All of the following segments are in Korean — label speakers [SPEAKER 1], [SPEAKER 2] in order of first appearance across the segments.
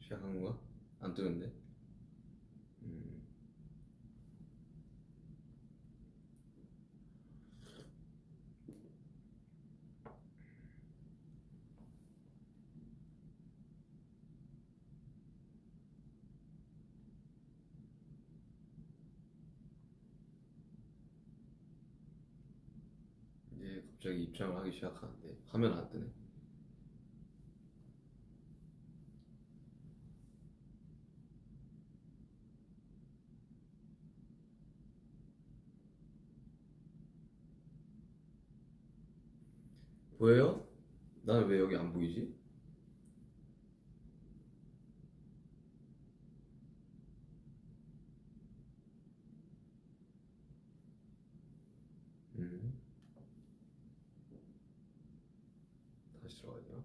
[SPEAKER 1] 시작한 건가? 안 뜨는데. 이제 갑자기 입장을 하기 시작하는데 화면 안 뜨네. 보여요? 나는 왜 여기 안 보이지? 음. 다시 들어가야 되나?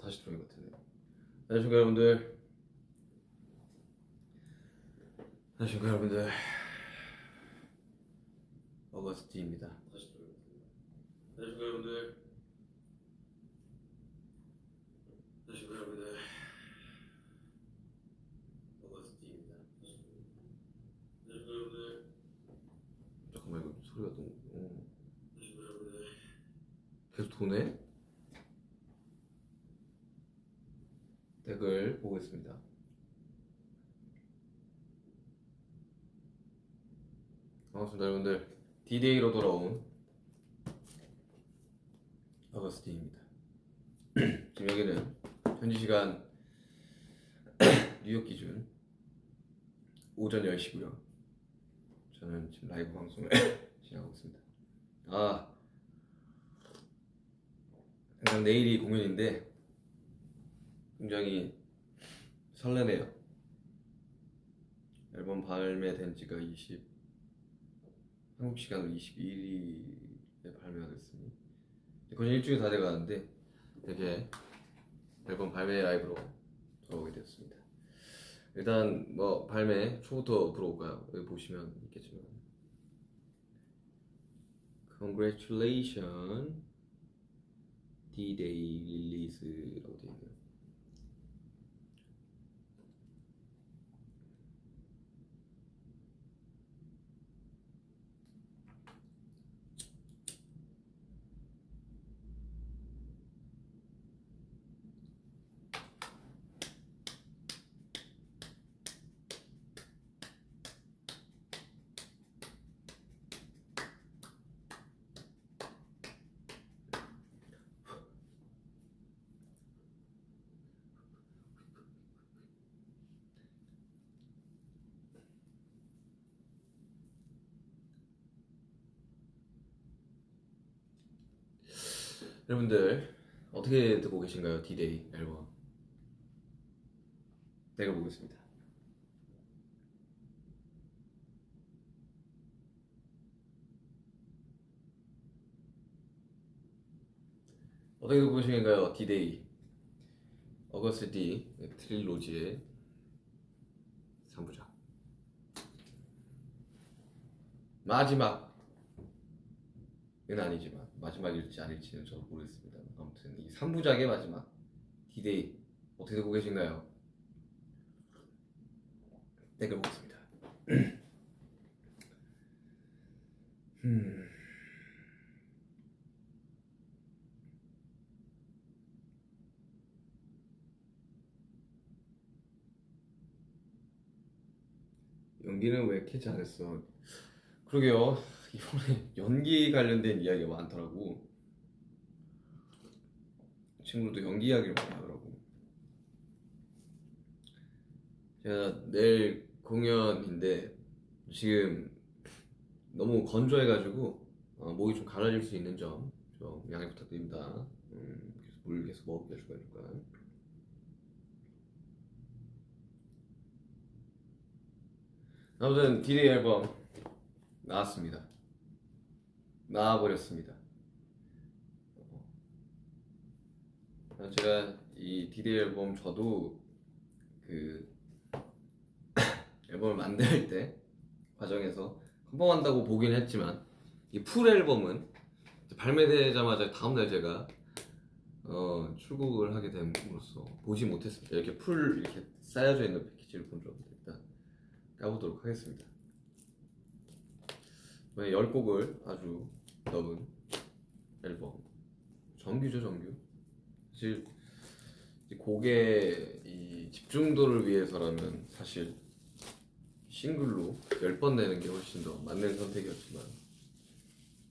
[SPEAKER 1] 다시 들어온 것 같은데. 안녕하십니까 여러분들. 안녕하십니까 여러분들. 어거스트입니다. 다시 들어온 것 같은데. 안녕하십니까 여러분들. 안녕하십니까 여러분들. 어거스트입니다. 안녕하십니까 여러분들. 잠깐만 이거 소리가 너무. 안녕하십니까 여러분들. 계속 도네? 댓글 보고 있습니다. 반갑습니다 여러분들. D-Day로 돌아온 어거스틴입니다. 지금 여기는 현지 시간 뉴욕 기준 오전 10시고요. 저는 지금 라이브 방송을 진행하고 있습니다. 항상 내일이 공연인데 굉장히 설레네요. 앨범 발매된 지가 한국 시간으로 22일에 발매가 됐으니 거의 일주일 다 돼가는데 되게 앨범 발매 라이브로 돌아오게 되었습니다. 일단 뭐 발매 초부터 들어올까요? 여기 보시면 있겠지만 Congratulations D-Day 릴리즈라고 되어 있네요. 여러분들 어떻게 듣고 계신가요? D-Day 앨범 내가 보겠습니다. 어떻게 듣고 계신가요? D-Day 어거스트 D 트릴로지의 3부작 마지막은 아니지만 마지막일지 아닐지는 저도 모르겠습니다. 아무튼 이 3부작의 마지막 D-Day 어떻게 듣고 계신가요? 댓글 보겠습니다. 연기는 왜 캐치 안 했어? 그러게요. 이번에 연기 관련된 이야기가 많더라고. 친구도 연기 이야기를 많이 하더라고. 제가 내일 공연인데 지금 너무 건조해가지고 목이 좀 가라질 수 있는 점 좀 양해 부탁드립니다. 그래서 물 계속 먹게 해줄 거니까. 아무튼 D-Day 앨범 나왔습니다. 나와버렸습니다. 제가 이 디데이 앨범 저도 그 앨범을 만들 때 과정에서 컴펌한다고 보긴 했지만 이 풀 앨범은 발매되자마자 다음날 제가 출국을 하게 됨으로써 보지 못했습니다. 이렇게 풀 이렇게 쌓여져 있는 패키지를 본 적 없는데 일단 까보도록 하겠습니다. 이번에 10곡을 아주 넣은 앨범, 정규죠, 정규. 사실 이 곡의 이 집중도를 위해서라면 사실 싱글로 10번 내는 게 훨씬 더 맞는 선택이었지만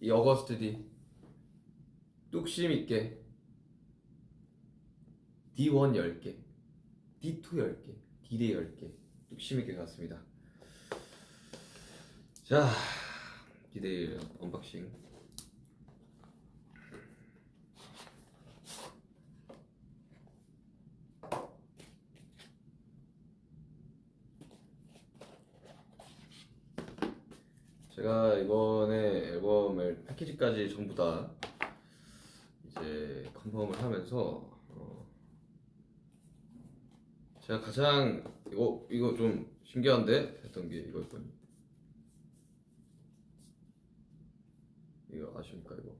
[SPEAKER 1] 이 어거스트 D 뚝심 있게 D1 10개, D2 10개, D-Day 10개 뚝심 있게 갔습니다. 자, D-Day 언박싱. 제가 이번에 앨범을 패키지까지 전부 다 이제 컨펌을 하면서 제가 가장 이거 좀 신기한데 했던 게 이거였거든요. 이거 아십니까? 이거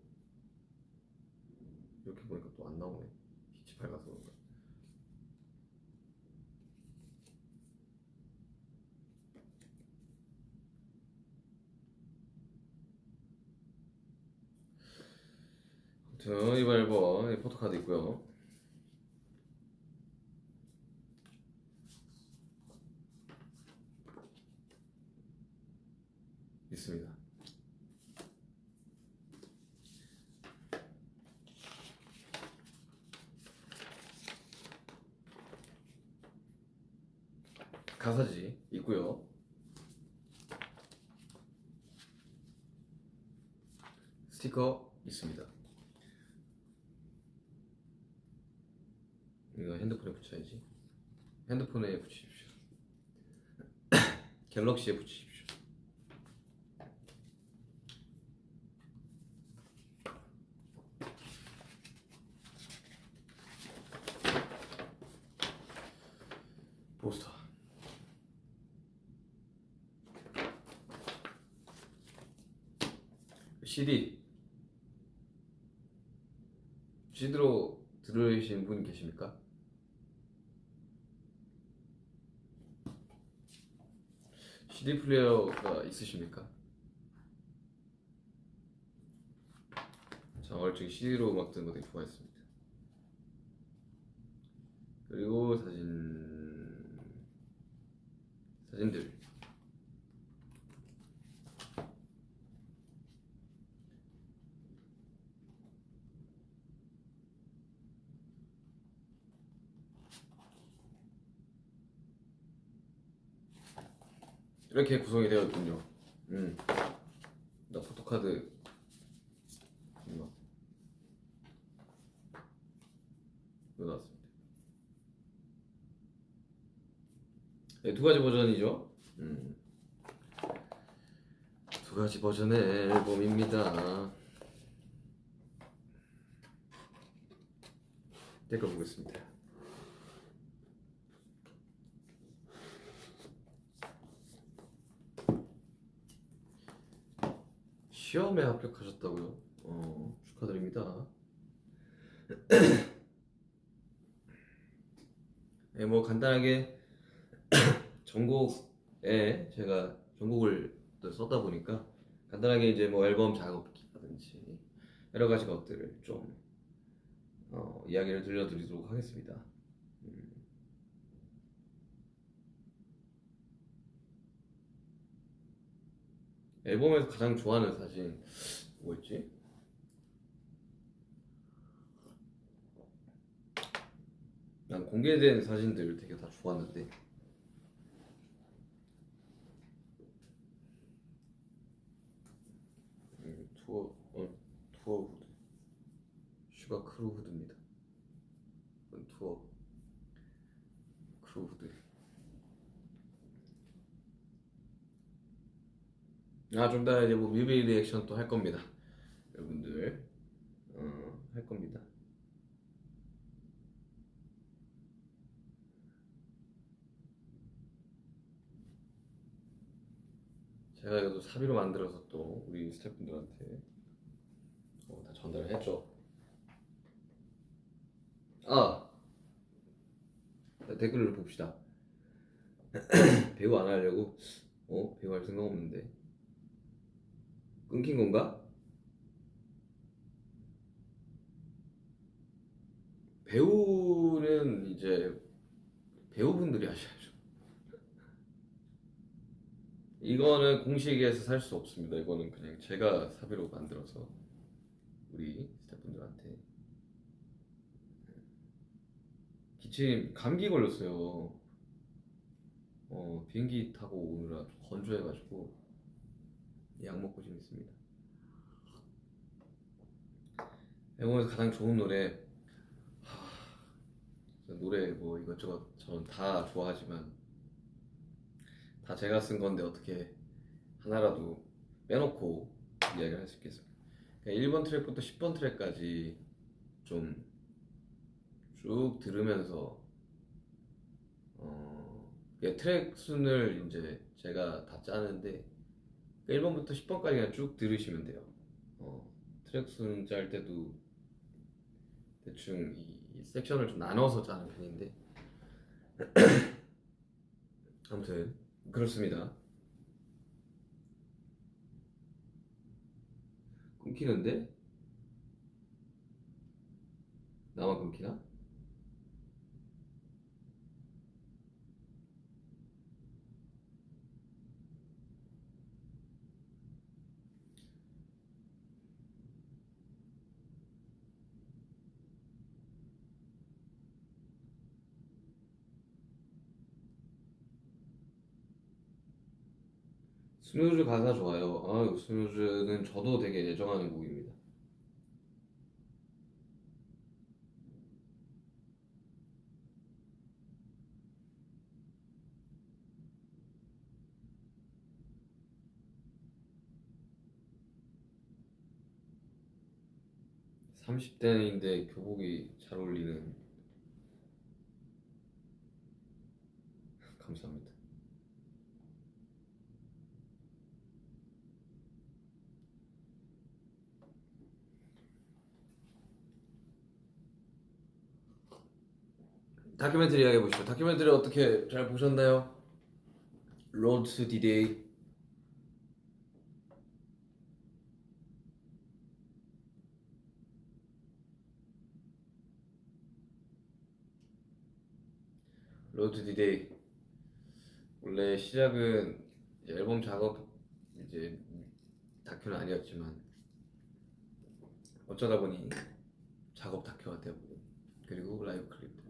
[SPEAKER 1] 이렇게 보니까 또 안 나오네. 빛이 밝아서 그런가. 아무튼 이번 앨범 포토카드 있고요. 있습니다. 가사지 있고요. 스티커 있습니다. 이거 핸드폰에 붙여야지. 핸드폰에 붙이십시오. 갤럭시에 붙이십시오. 포스터. CD로 들으신 분 계십니까? CD 플레이어가 있으십니까? 저 어릴 적에 CD로 음악 듣는 거 되게 좋아했습니다. 그리고 사진들. 이렇게 구성이 되어 있군요. 나 포토카드 이거 나왔습니다. 네, 두 가지 버전이죠. 두 가지 버전의 앨범입니다. 댓글 보겠습니다. 시험에 합격하셨다고요? 축하드립니다. 네, 뭐 간단하게 전곡에 제가 전곡을 또 썼다 보니까 간단하게 이제 뭐 앨범 작업기라든지 여러 가지 것들을 좀 이야기를 들려드리도록 하겠습니다. 앨범에서 가장 좋아하는 사진 뭐였지? 난 공개된 사진들 되게 다 좋았는데 투어 후드 슈가 크루 후드입니다. 투어 크루 후드. 좀 이따 이제 뭐 뮤비 리액션 또 할 겁니다. 여러분들 할 겁니다. 제가 이것도 사비로 만들어서 또 우리 스태프분들한테 다 전달을 했죠. 아, 댓글을 봅시다. 배우 안 하려고? 배우 할 생각 없는데. 끊긴 건가? 배우는 이제 배우분들이 하셔야죠. 이거는 공식에서 살 수 없습니다. 이거는 그냥 제가 사비로 만들어서 우리 스태프분들한테. 기침 감기 걸렸어요. 비행기 타고 오느라 좀 건조해가지고 약 먹고 좀 있습니다. 앨범에서 가장 좋은 노래, 노래 뭐 이것저것 저는 다 좋아하지만 다 제가 쓴 건데 어떻게 하나라도 빼놓고 이야기를 할 수 있겠습니까? 그냥 1번 트랙부터 10번 트랙까지 좀 쭉 들으면서 트랙 순을 이제 제가 다 짜는데 1번부터 10번까지 그냥 쭉 들으시면 돼요. 트랙 순 짤 때도 대충 이 섹션을 좀 나눠서 짜는 편인데 아무튼 그렇습니다. 끊기는데? 나만 끊기나? 스누즈 가사 좋아요. 스누즈는 저도 되게 애정하는 곡입니다. 30대인데 교복이 잘 어울리는. 감사합니다. 다큐멘터리 이야기해 보시죠. 다큐멘터리 어떻게 잘 보셨나요? 로드 투 디데이. 로드 투 디데이. 원래 시작은 이제 앨범 작업 이제 다큐는 아니었지만 어쩌다 보니 작업 다큐가 되고 그리고 라이브 클립들.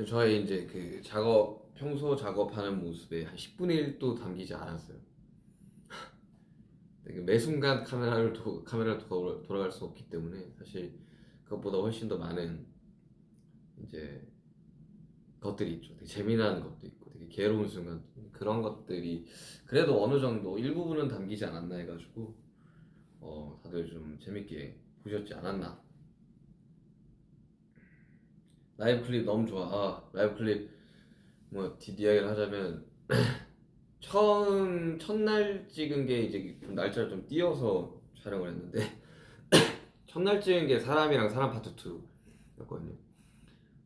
[SPEAKER 1] 저의 이제 그 작업 평소 작업하는 모습에 한 10분의 1도 담기지 않았어요. 매 순간 카메라를 돌아갈 수 없기 때문에 사실 그것보다 훨씬 더 많은 이제 것들이 있죠. 되게 재미난 것도 있고 되게 괴로운 순간 그런 것들이 그래도 어느 정도 일부분은 담기지 않았나 해가지고 다들 좀 재밌게 보셨지 않았나. 라이브 클립 너무 좋아. 라이브 클립 뭐 이야기를 하자면 첫날 찍은 게 이제 좀 날짜를 좀 띄어서 촬영을 했는데 첫날 찍은 게 사람이랑 사람 파트 2였거든요.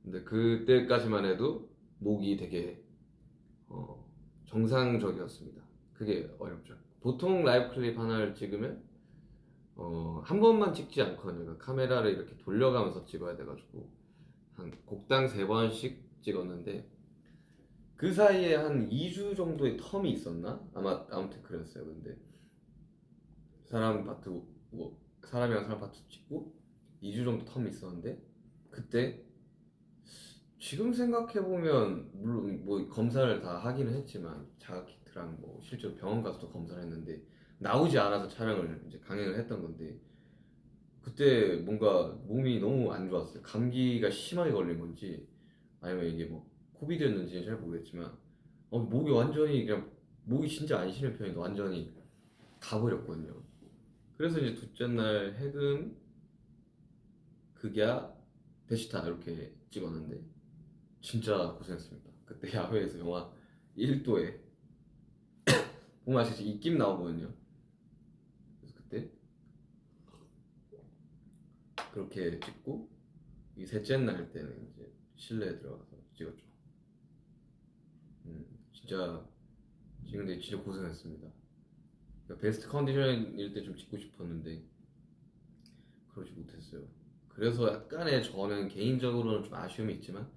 [SPEAKER 1] 근데 그때까지만 해도 목이 되게 정상적이었습니다. 그게 어렵죠. 보통 라이브 클립 하나를 찍으면 한 번만 찍지 않거든요. 카메라를 이렇게 돌려가면서 찍어야 돼가지고 한 곡당 3번씩 찍었는데 그 사이에 한 2주 정도의 텀이 있었나? 아무튼 그랬어요. 근데 사람 파트 뭐 사람이랑 사람 파트 찍고 2주 정도 텀이 있었는데 그때 지금 생각해보면 물론 뭐 검사를 다 하기는 했지만 자가키트랑 뭐 실제로 병원 가서도 검사를 했는데 나오지 않아서 촬영을 이제 강행을 했던 건데 그때 뭔가 몸이 너무 안 좋았어요. 감기가 심하게 걸린 건지 아니면 이게 뭐 코비드였는지는 잘 모르겠지만 목이 완전히 그냥 목이 진짜 안 쉬는 편인데 완전히 가버렸거든요. 그래서 이제 둘째 날 해금 극야 대시타 이렇게 찍었는데 진짜 고생했습니다. 그때 야외에서 영하 1도에 보면 아시겠지? 입김 나오거든요. 그래서 그때 그렇게 찍고 이 셋째 날 때는 이제 실내에 들어가서 찍었죠. 진짜 찍는데 진짜 고생했습니다. 그러니까 베스트 컨디션일 때 좀 찍고 싶었는데 그러지 못했어요. 그래서 약간의 저는 개인적으로는 좀 아쉬움이 있지만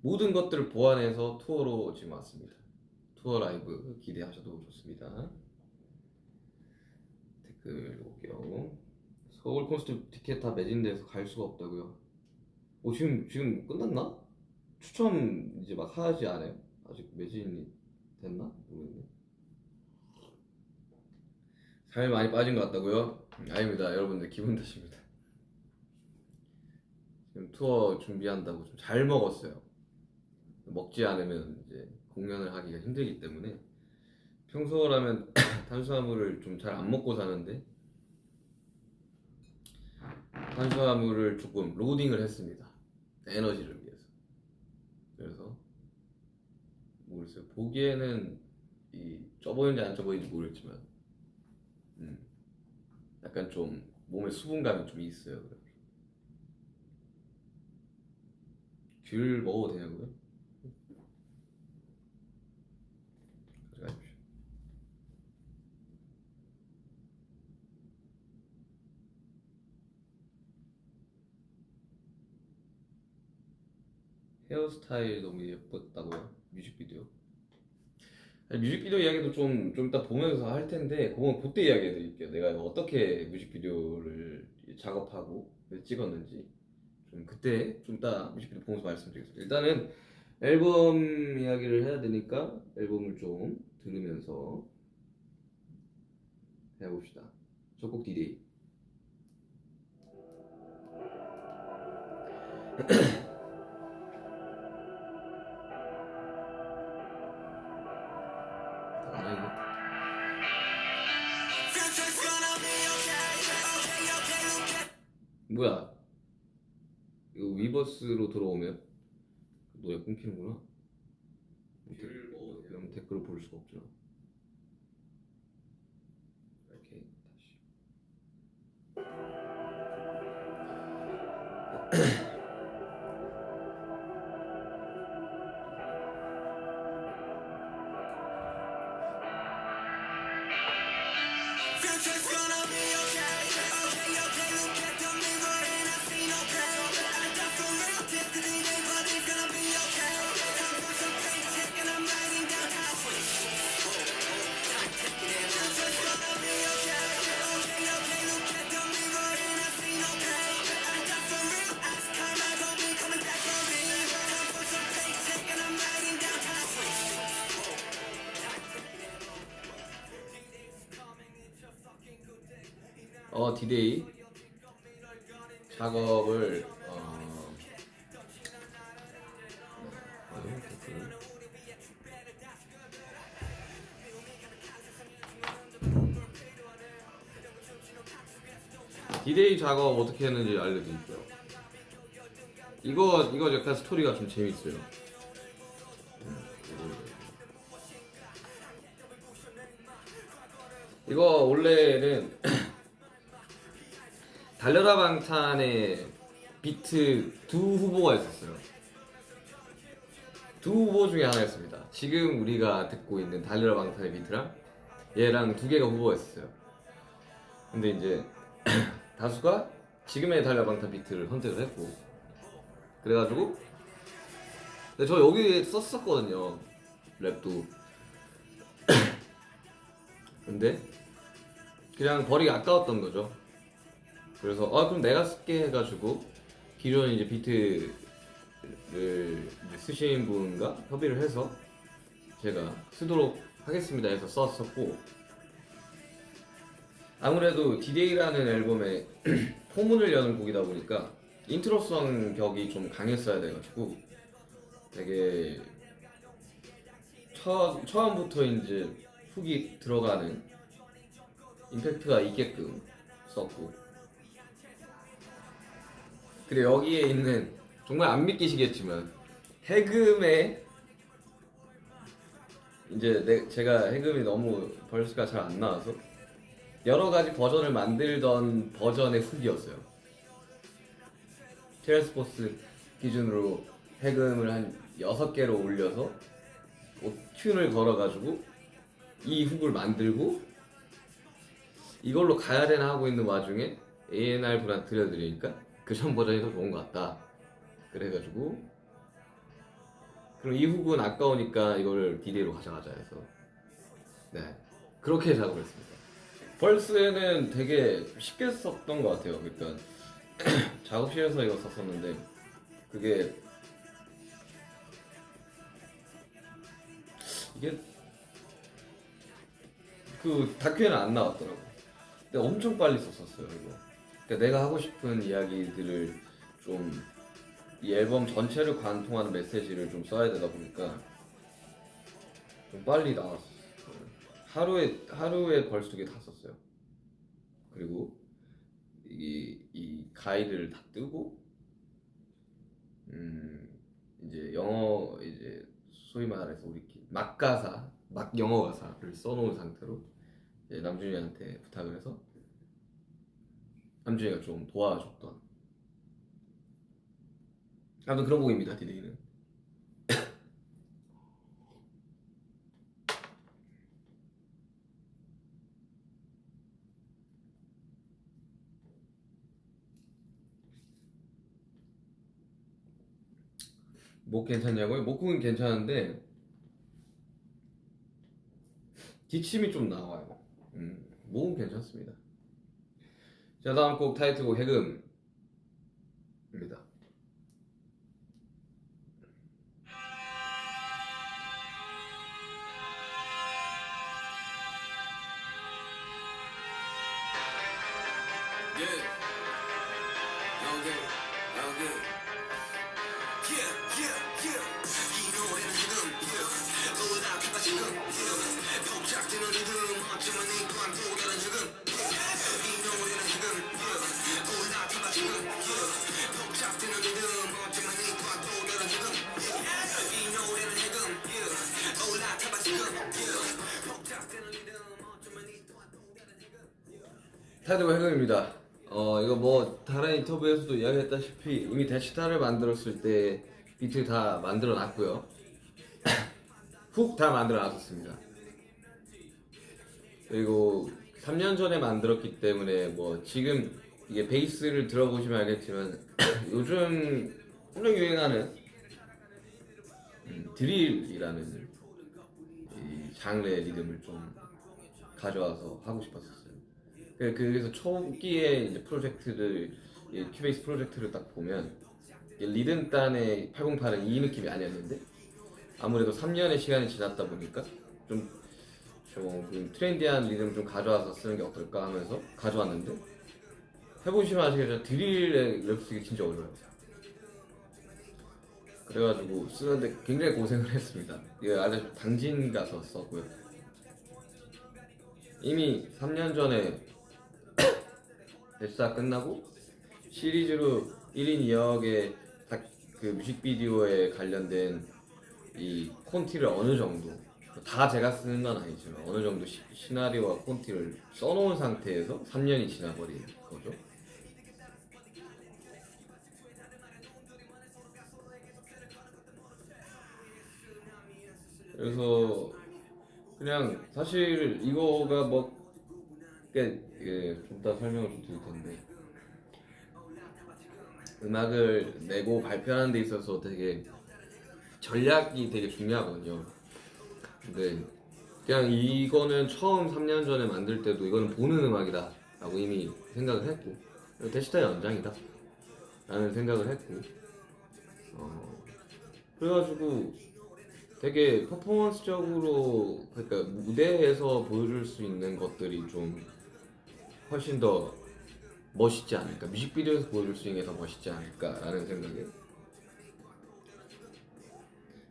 [SPEAKER 1] 모든 것들을 보완해서 투어로 지금 왔습니다. 투어 라이브 기대하셔도 좋습니다. 댓글 읽어볼게요. 서울 콘서트 티켓 다 매진돼서 갈 수가 없다고요. 지금 끝났나? 추첨 이제 막 하지 않아요? 아직 매진이 됐나? 모르겠네. 살이 많이 빠진 것 같다고요? 아닙니다. 여러분들 기분 탓입니다. 지금 투어 준비한다고 좀 잘 먹었어요. 먹지 않으면 이제 공연을 하기가 힘들기 때문에 평소라면 탄수화물을 좀 잘 안 먹고 사는데 탄수화물을 조금 로딩을 했습니다. 에너지를 위해서. 그래서 모르겠어요. 보기에는 쪄 보이는지 안 쪄 보이는지 모르겠지만 약간 좀 몸에 수분감이 좀 있어요. 귤 먹어도 되냐고요? 가져가십시오. 헤어스타일 너무 예뻤다고요? 뮤직비디오? 아니, 뮤직비디오 이야기도 좀 이따 보면서 할 텐데 그건 그때 이야기해 드릴게요. 내가 어떻게 뮤직비디오를 작업하고 찍었는지 좀 그때 좀 이따 뮤직비디오 보면서 말씀드리겠습니다. 일단은 앨범 이야기를 해야 되니까 앨범을 좀 들으면서 해봅시다. 첫 곡 디데이. 뭐야? 이거 위버스로 들어오면 노래 끊기는구나. 그럼 댓글을 볼 수가 없잖아. 이렇게 다시. 디데이 작업을 디데이 작업 어떻게 했는지 알려드릴게요. 이거 약간 스토리가 좀 재밌어요. 이거 원래는 달려라 방탄의 비트 두 후보가 있었어요. 두 후보 중에 하나였습니다. 지금 우리가 듣고 있는 달려라 방탄의 비트랑 얘랑 두 개가 후보였어요. 근데 이제 다수가 지금의 달려라 방탄 비트를 선택을 했고, 그래가지고 근데 저 여기 썼었거든요, 랩도. 근데 그냥 버리기 아까웠던 거죠. 그래서 그럼 내가 쓸게 해가지고 기존 이제 비트를 이제 쓰신 분과 협의를 해서 제가 쓰도록 하겠습니다 해서 썼었고, 아무래도 디데이라는 앨범에 포문을 여는 곡이다 보니까 인트로성 격이 좀 강했어야 돼가지고 되게 처음부터 이제 훅이 들어가는 임팩트가 있게끔 썼고, 그리고 여기에 있는 정말 안 믿기시겠지만 해금의 이제 제가 해금이 너무 벌스가 잘 안 나와서 여러 가지 버전을 만들던 버전의 후기였어요. 트랜스포스 기준으로 해금을 한 6개로 올려서 튠을 걸어가지고 이 훅을 만들고 이걸로 가야 되나 하고 있는 와중에 A&R 분한테 들려드리니까 그 전 버전이 더 좋은 것 같다. 그래가지고 그럼 이 훅은 아까우니까 이걸 DD로 가져가자 해서 네 그렇게 작업을 했습니다. 벌스에는 되게 쉽게 썼던 것 같아요. 그러니까 작업실에서 이거 썼었는데 그게 이게 그 다큐에는 안 나왔더라고. 근데 엄청 빨리 썼었어요 이거. 그러니까 내가 하고 싶은 이야기들을 좀 이 앨범 전체를 관통하는 메시지를 좀 써야 되다 보니까 좀 빨리 나왔어. 하루에 벌써 2개 다 썼어요. 그리고 이 가이드를 다 뜨고 이제 영어 이제 소위 말해서 우리끼리 막 영어 가사를 써놓은 상태로 이제 남준이한테 부탁을 해서 남준이가 좀 도와줬던 아무튼 그런 곡입니다. 디데이는 목 괜찮냐고요? 목은 괜찮은데 기침이 좀 나와요. 목은 괜찮습니다. 자 다음 곡 타이틀곡 해금입니다. 타이틀곡 해금입니다. 이거 뭐 다른 인터뷰에서도 이야기했다시피 이미 대치타를 만들었을 때 비트 다 만들어 놨고요. 훅 다 만들어 놨었습니다. 그리고 3년 전에 만들었기 때문에 뭐 지금 이게 베이스를 들어보시면 알겠지만 요즘 엄청 유행하는 드릴이라는 이 장르의 리듬을 좀 가져와서 하고 싶었었어요. 그래서 초기에 이제 프로젝트를 큐베이스 프로젝트를 딱 보면 리듬 단의 808은 이 느낌이 아니었는데 아무래도 3년의 시간이 지났다 보니까 좀 트렌디한 리듬을 좀 가져와서 쓰는 게 어떨까 하면서 가져왔는데 해보시면 아시겠지만 드릴의 랩 쓰기 진짜 어려워요. 그래가지고 쓰는데 굉장히 고생을 했습니다. 이거 아주 당진 가서 썼고요. 이미 3년 전에 대사 끝나고 시리즈로 1인 2역의 그 뮤직비디오에 관련된 이 콘티를 어느 정도 다 제가 쓰는 건 아니지만 어느 정도 시나리오와 콘티를 써놓은 상태에서 3년이 지나버린 거죠. 그래서 그냥 사실 이거가 뭐 좀 이따 설명을 좀 드릴 텐데 음악을 내고 발표하는 데 있어서 되게 전략이 되게 중요하거든요. 근데 그냥 이거는 처음 3년 전에 만들 때도 이거는 보는 음악이다 라고 이미 생각을 했고 대시타의 연장이다 라는 생각을 했고 그래가지고 되게 퍼포먼스적으로 그러니까 무대에서 보여줄 수 있는 것들이 좀 훨씬 더 멋있지 않을까, 뮤직비디오에서 보여줄 수 있는 게 더 멋있지 않을까라는 생각에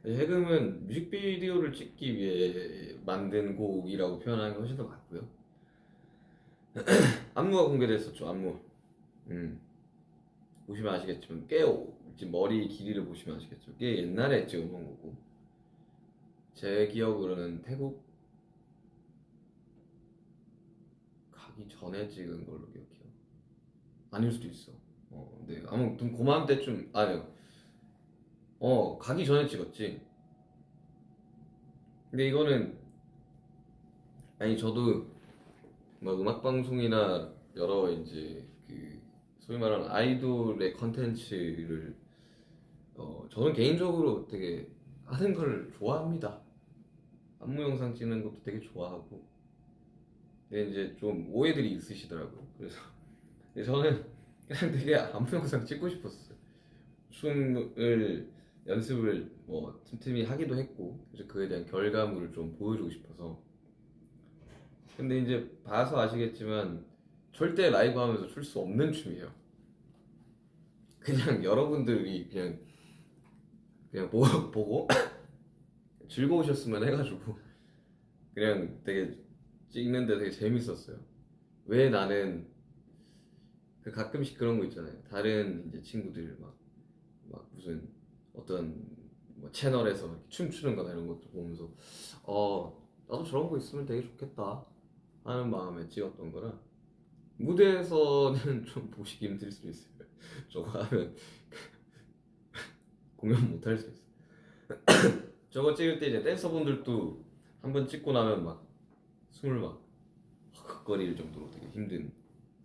[SPEAKER 1] 해금은 뮤직비디오를 찍기 위해 만든 곡이라고 표현하는 게 훨씬 더 맞고요. 안무가 공개됐었죠. 안무 보시면 아시겠지만 지금 머리 길이를 보시면 아시겠죠. 꽤 옛날에 찍은 거고 제 기억으로는 태국 가기 전에 찍은 걸로 기억해요. 아닐 수도 있어. 네, 아무튼 그맘때쯤 아니요. 가기 전에 찍었지. 근데 이거는 아니 저도 뭐 음악 방송이나 여러 이제 그 소위 말하는 아이돌의 컨텐츠를 저는 개인적으로 되게 하는 걸 좋아합니다. 안무 영상 찍는 것도 되게 좋아하고. 근데 이제 좀 오해들이 있으시더라고요. 그래서 근데 저는 그냥 되게 안무 영상 찍고 싶었어요. 춤을 연습을 뭐 틈틈이 하기도 했고 그래서 그에 대한 결과물을 좀 보여주고 싶어서. 근데 이제 봐서 아시겠지만 절대 라이브 하면서 출 수 없는 춤이에요. 그냥 여러분들이 그냥 보고 즐거우셨으면 해가지고 그냥 되게 찍는데 되게 재밌었어요. 왜 나는 그 가끔씩 그런 거 있잖아요. 다른 이제 친구들 막 무슨 어떤 뭐 채널에서 이렇게 춤추는 거나 이런 것도 보면서 나도 저런 거 있으면 되게 좋겠다 하는 마음에 찍었던 거라 무대에서는 좀 보시기 힘들 수도 있어요. 저거 하면 공연 못 할 수 있어요. 저거 찍을 때 이제 댄서분들도 한 번 찍고 나면 막 숨을 막 헉헉거릴 정도로 되게 힘든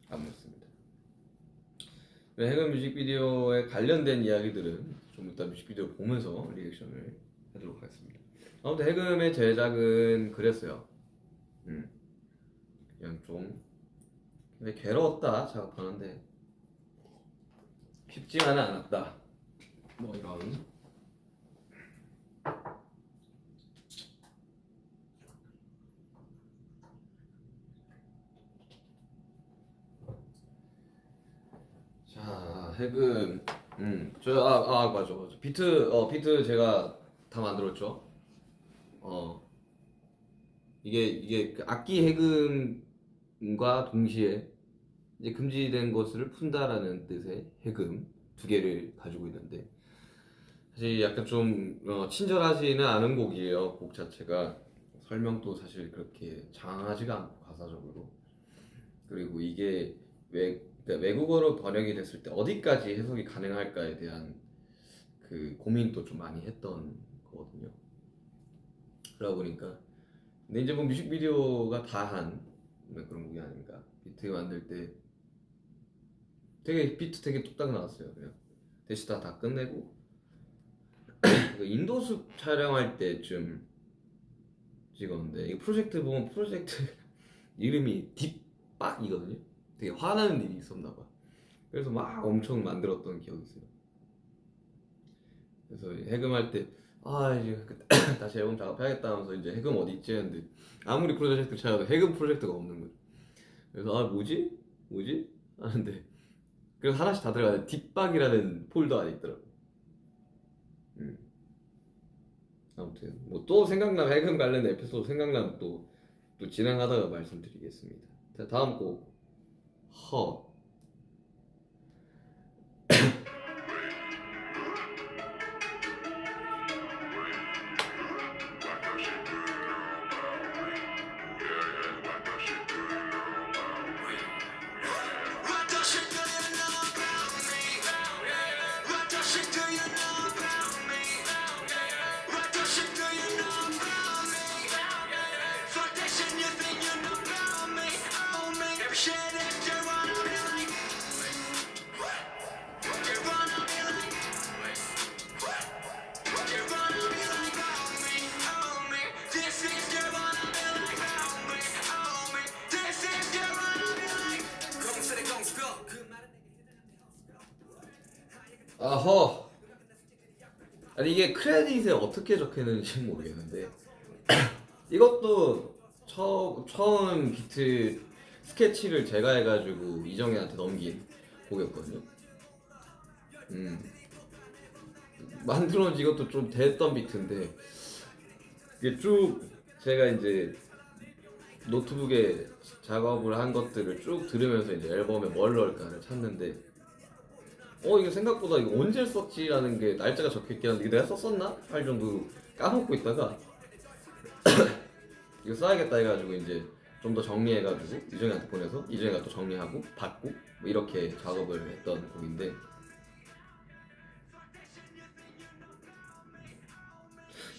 [SPEAKER 1] 안무였습니다. 해금 뮤직비디오에 관련된 이야기들은 좀 이따 뮤직비디오 보면서 리액션을 하도록 하겠습니다. 아무튼 해금의 제작은 그랬어요. 그냥 좀 굉장히 괴로웠다 작업하는데 쉽지만은 않았다. 뭐 이런. 자, 해금. 맞아. 비트 제가 다 만들었죠. 이게 그 악기 해금과 동시에 이제 금지된 것을 푼다라는 뜻의 해금 두 개를 가지고 있는데 사실 약간 좀 친절하지는 않은 곡이에요. 곡 자체가 설명도 사실 그렇게 장하지가 않고 가사적으로. 그리고 이게 그러니까 외국어로 번역이 됐을 때 어디까지 해석이 가능할까에 대한 그 고민도 좀 많이 했던 거거든요. 그러다 보니까 근데 이제 뭐 뮤직비디오가 다한 그런 곡이 아닌가. 비트 만들 때 되게 비트 되게 뚝딱 나왔어요. 그냥 대시다 다 끝내고 그 인도숲 촬영할 때쯤 찍었는데 이 프로젝트 보면 프로젝트 이름이 딥박이거든요. 되게 화나는 일이 있었나 봐. 그래서 막 엄청 만들었던 기억이 있어요. 그래서 해금할 때 이제 다시 앨범 작업해야겠다 하면서 이제 해금 어디 있지 했는데 아무리 프로젝트 찾아도 해금 프로젝트가 없는 거죠. 그래서 뭐지 하는데 그래서 하나씩 다 들어가는데 딥박이라는 폴더 안에 있더라고. 아무튼 뭐 또 생각나면 해금 관련 에피소드 생각나면 또 진행하다가 말씀드리겠습니다. 자, 다음 곡 허. 허. 아니 이게 크레딧에 어떻게 적혀있는지 모르겠는데 이것도 처음 비트 스케치를 제가 해가지고 이정현한테 넘긴 곡이었거든요. 만들어진 이것도 좀 됐던 비트인데 이게 쭉 제가 이제 노트북에 작업을 한 것들을 쭉 들으면서 이제 앨범에 뭘 넣을까를 찾는데 이게 생각보다 이거 언제 썼지라는 게 날짜가 적혀있긴 한데 이게 내가 썼었나? 할 정도로 까먹고 있다가 이거 써야겠다 해가지고 이제 좀 더 정리해가지고 이정이한테 보내서 이정이가 또 정리하고 받고 뭐 이렇게 작업을 했던 곡인데,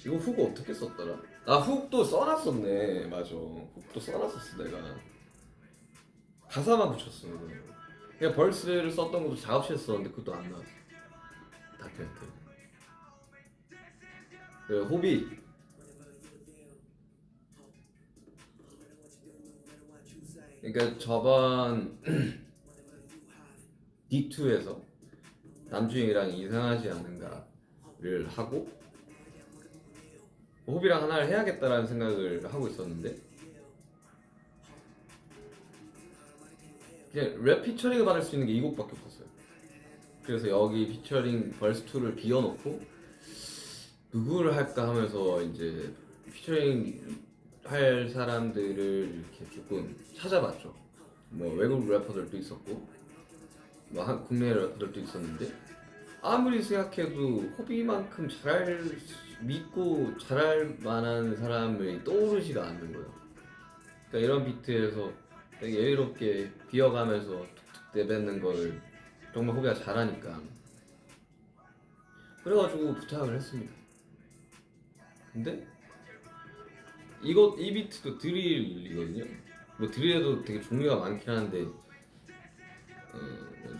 [SPEAKER 1] 이거 훅 어떻게 썼더라? 아, 훅도 써놨었네. 맞아, 훅도 써놨었어. 내가 가사만 붙였어. 그냥 벌스를 썼던 것도 작업실에서 썼는데 그것도 안 나왔어, 다큐멘터리. 그 호비, 그러니까 저번 D2에서 남주인이랑 이상하지 않은가를 하고 호비랑 하나를 해야겠다라는 생각을 하고 있었는데, 그냥 랩 피처링을 받을 수 있는 게 이 곡밖에 없었어요. 그래서 여기 피처링 벌스 2를 비워놓고 누구를 할까 하면서 이제 피처링 할 사람들을 이렇게 조금 찾아봤죠. 뭐 외국 래퍼들도 있었고 뭐 국내 래퍼들도 있었는데, 아무리 생각해도 호비만큼 잘할 믿고 잘할 만한 사람이 떠오르지가 않는 거예요. 그러니까 이런 비트에서 되게 여유롭게 비어가면서 툭툭 내뱉는 걸 정말 호비가 잘하니까, 그래가지고 부탁을 했습니다. 근데 이 비트도 드릴이거든요. 뭐 드릴에도 되게 종류가 많긴 한데 뭐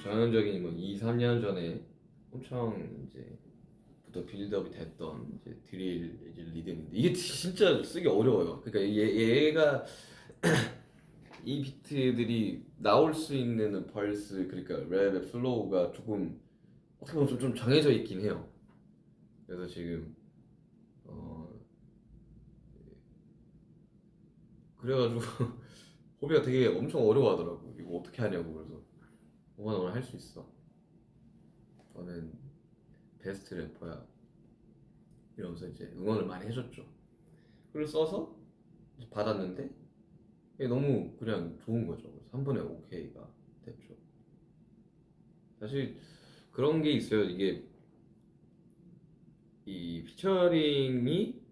[SPEAKER 1] 전형적인 뭐 2, 3년 전에 엄청 이제 부터 빌드업이 됐던 이제 드릴 이제 리듬인데, 이게 진짜 쓰기 어려워요. 그러니까 얘가 이 비트들이 나올 수 있는 벌스, 그러니까 랩의 플로우가 조금 어떻게 보면 좀 정해져 있긴 해요. 그래서 지금 그래가지고 호비가 되게 엄청 어려워하더라고. 이거 어떻게 하냐고. 그래서 오만 오늘 할 수 있어. 너는 베스트 래퍼야. 이러면서 이제 응원을 많이 해줬죠. 글을 써서 받았는데 이게 너무 그냥 좋은 거죠. 그래서 한 번에 오케이가 됐죠. 사실 그런 게 있어요. 이게 이 피처링이